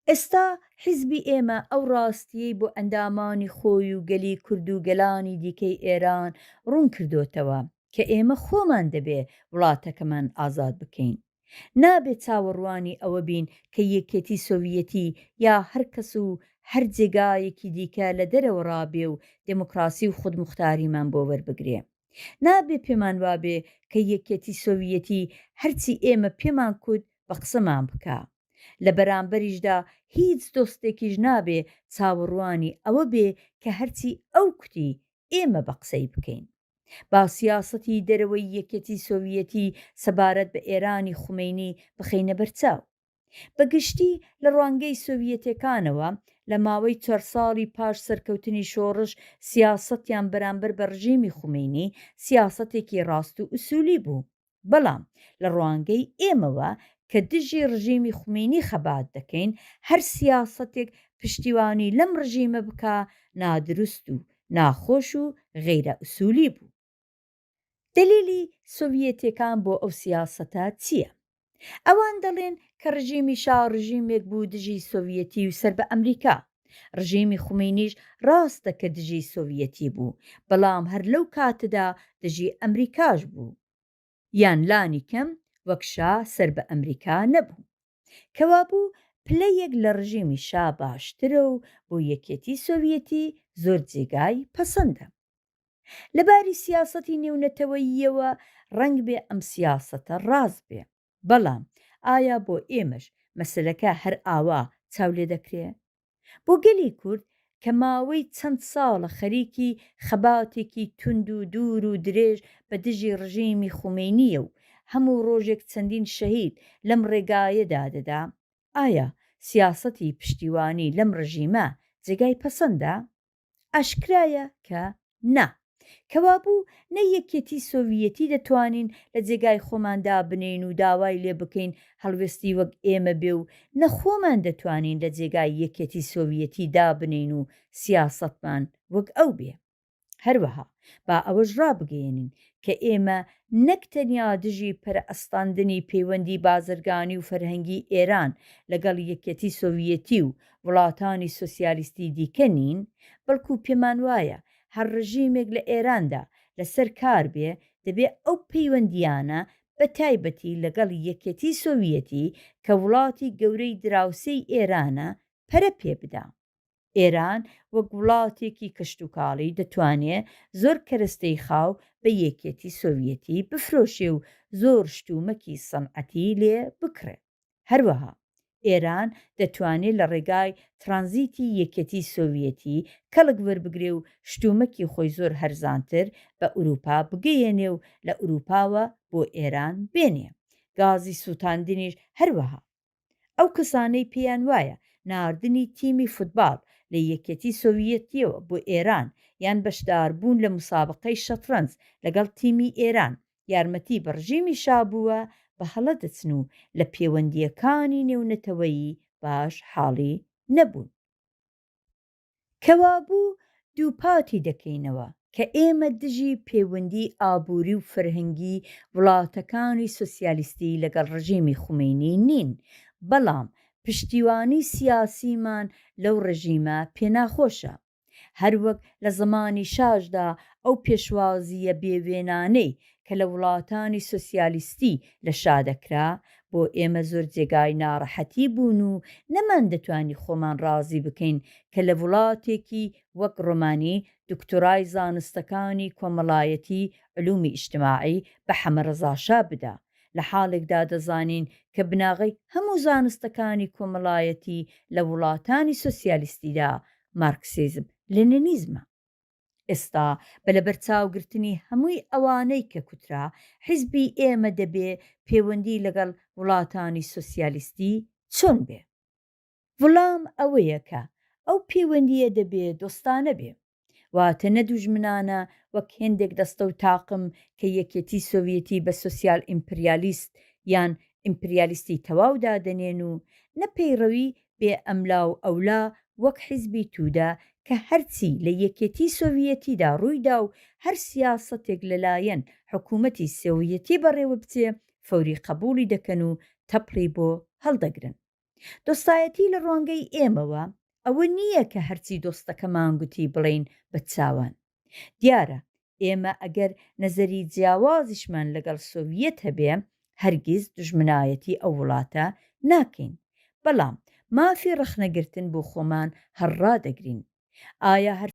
ئێستا حیزبی ئێمە ئەو ڕاستیەی بۆ ئەندامانی خۆی و گەلی کورد و گەلانی دیکەی ئێران ڕوون کردوتەوە کە ئێمە خۆمان دەبێ وڵاتەکەمان ئازاد بکەین. نابێت چاوەڕوانی ئەوە بین کە یەکێتی سۆڤیەتی یا هەر کەس و هەر جێگایەکی دیکە لە دەرەوە ڕابێ و دموکراسی و خودموختاریمان بۆ وەربگرێ. نابێ پێمان وابێ کە یەکێتی سۆڤیەتی هەرچی ئێمە پێمان کوت بە قسەمان بکە. لە بەرامبەریشدا هیچ دۆستێکیش نابێ چاوەڕوانی ئەوە بێ کە هەرچی ئەو کوتی ئێمە بە قسەی بکەین. با سیاسەتی دەرەوەی یەکێتی سۆڤیەتی سەبارەت بە ئێرانی خومینی بخەینە بەرچاو. بەگشتی لە ڕوانگەی سۆڤیەتەکانەوە لە ماوەی 4 ساڵی پاش سەرکەوتنی شۆڕش سیاسەتیان بەرامبەر بە ڕژیمی خومینی سیاسەتێکی ڕاست و ئوسولی بوو. بەڵام لە ڕوانگەی ئێمەوە کە دژی ڕژیمی خومینی خەبات دەکەین هەر سیاسەتێک پشتیوانی لەم ڕژیمە بکە نادروست و ناخۆش و غەیرە ئوسولی بوو. دلیلی سۆڤیەتیەکان بۆ ئەو سیاسەتە چییە؟ ئەوان دەڵێن کە ڕژیمی شا ڕژیمێک بوو دژی سۆڤیەتی و سەر بە ئەمریکا. ڕژیمی خومینیش ڕاستە کە دژی سۆڤیەتی بوو، بەڵام هەر لەو کاتەدا دژی ئەمریکاش بوو، یان لانی کەم وەک شا سەر بە ئەمریکا نەبوو. کەوابوو پلەیەک لە ڕژیمی شا باشترە و بۆ یەکێتی سۆڤیەتی زۆر جێگای پەسەندە. لەباری سیاسەتی نێونەتەوەییەوە ڕەنگ بێ ئەم سیاسەتە ڕاست بێ، بەڵام ئایا بۆ ئێمەش مەسەلەکە هەر ئاوا چاو لێ دەکرێت؟ بۆ گەلی کورد کە ماوەی چەند ساڵە خەریکی خەباتێکی تند و دوور و درێژ بە دژی ڕژیمی خومینیە و هەموو ڕۆژێک چەندین شەهید لەم ڕێگایەدا دەدا، ئایا سیاسەتی پشتیوانی لەم ڕژیمە جێگای پەسەندە؟ ئاشکرایە کە نا. کەوابوو نە یەکێتی سۆڤیەتی دەتوانین لە جێگای خۆماندا بنین و داوای لێ بکەین هەڵوێستی وەک ئێمە بێ و نە خۆمان دەتوانین لە جێگای یەکێتی سۆڤیەتی دابنین و سیاسەتمان وەک ئەو بێ. هەروەها با ئەوەش ڕابگەێنین کە ئێمە نەک تەنیا دژی پەرئەستاندنی پەیوەندی بازرگانی و فەرهەنگی ئێران لەگەڵ یەکێتی سۆڤیەتی و وڵاتانی سۆسیالیستی دیکە نین، بەڵکو پێمان وایە هەر ڕژیمێک لە ئێراندا لەسەر کار بێ دەبێ ئەو پەیوەندیانە بە تایبەتی لەگەڵ یەکێتی سۆڤیەتی کە وڵاتی گەورەی دراوسەی ئێرانە پەرە پێ بدا. ئێران وەک وڵاتێکی کەشتوکاڵی دەتوانێت زۆر کەرەستەی خاو بە یەکێتی سۆڤیەتی بفرۆشێ و زۆر شتومەکی سەنعەتی لێ بکڕێ. هەروەها ئێران دەتوانێت لە ڕێگای ترانزیتی یەکێتی سۆڤیەتی کەڵک وەربگرێ و شتومەکی خۆی زۆر هەرزانتر بە ئوروپا بگەیەنێ و لە ئوروپاوە بۆ ئێران بێنێ. گازی سووتاندنیش هەروەها. ئەو کەسانەی پێیان وایە ناردنی تیمی فوتباڵ لە یەکێتی سۆڤیەتیەوە بۆ ئێران یان بەشداربوون لە مسابقەی شەترەنج لەگەڵ تیمی ئێران یارمەتی بە ڕژیمی شا بووە، بە هەڵە دەچن و لە پەیوەندیەکانی نێونەتەوەیی باش حاڵی نەبوون. کەوابوو دووپاتی دەکەینەوە کە ئێمە دژی پەیوەندی ئابووری و فەرهەنگی وڵاتەکانی سۆسیالیستی لەگەڵ ڕژیمی خومینی نین، بەڵام پشتیوانی سیاسیمان لەو ڕژیمە پێناخۆشە. هەروەک لە زمانی شاشدا ئەو پێشوازیە بێوێنانەی کە لە وڵاتانی سۆسیالیستی لە شا دەکرا بۆ ئێمە زۆر جێگای ناڕەحەتی بوون و نەمان دەتوانی خۆمان ڕازی بکەین کە لە وڵاتێکی وەک ڕۆمانی دکتۆرای زانستەکانی کۆمەڵایەتی علومی ئیجتیماعی بە حەمەرەزاشا بدا، لە حاڵێکدا دەزانین کە بناغی هەموو زانستەکانی کۆمەڵایەتی لە وڵاتانی سۆسیالیستیدا مارکسیزم لێنینیزمە. ئێستا بە لەبەرچاوگرتنی هەمووی ئەوانەی کە کوترا حیزبی ئێمە دەبێ پەیوەندی لەگەڵ وڵاتانی سۆسیالیستی چۆن بێ؟ وەڵام ئەوەیە کە ئەو پەیوەندیە دەبێ دۆستانە بێ، واتە نەدوژمنانە وەک هێندێک دەستە و تاقم کە یەکێتی سۆڤیەتی بە سۆسیال ئیمپریالیست یان ئیمپریالیستی تەواودا دەنێن و نەپەیڕەوی بێ ئەملا و ئەولا وەک حیزبی توودا کە هەرچی لە یەکێتی سۆڤیەتیدا ڕوویدا و هەر سیاسەتێک لەلایەن حکوومەتی سۆڤیەتی بەڕێوە بچێ فەوری قبولی دەکەن و تەپڕی بۆ هەڵدەگرن. دۆستایەتی لە ڕوانگەی ئێمەوە ئەوە نییە کە هەرچی دۆستەکەمان گوتی بڵین بە چاوان. دیارە ئێمە ئەگەر نەزەری جیاوازیشمان لەگەڵ سۆڤیەت هەبێ هەرگیز دوژمنایەتی ئەو وڵاتە ناکەین، بەڵام مافی ڕەخنەگرتن بۆ خۆمان هەڕادەگرین. ئایا هەر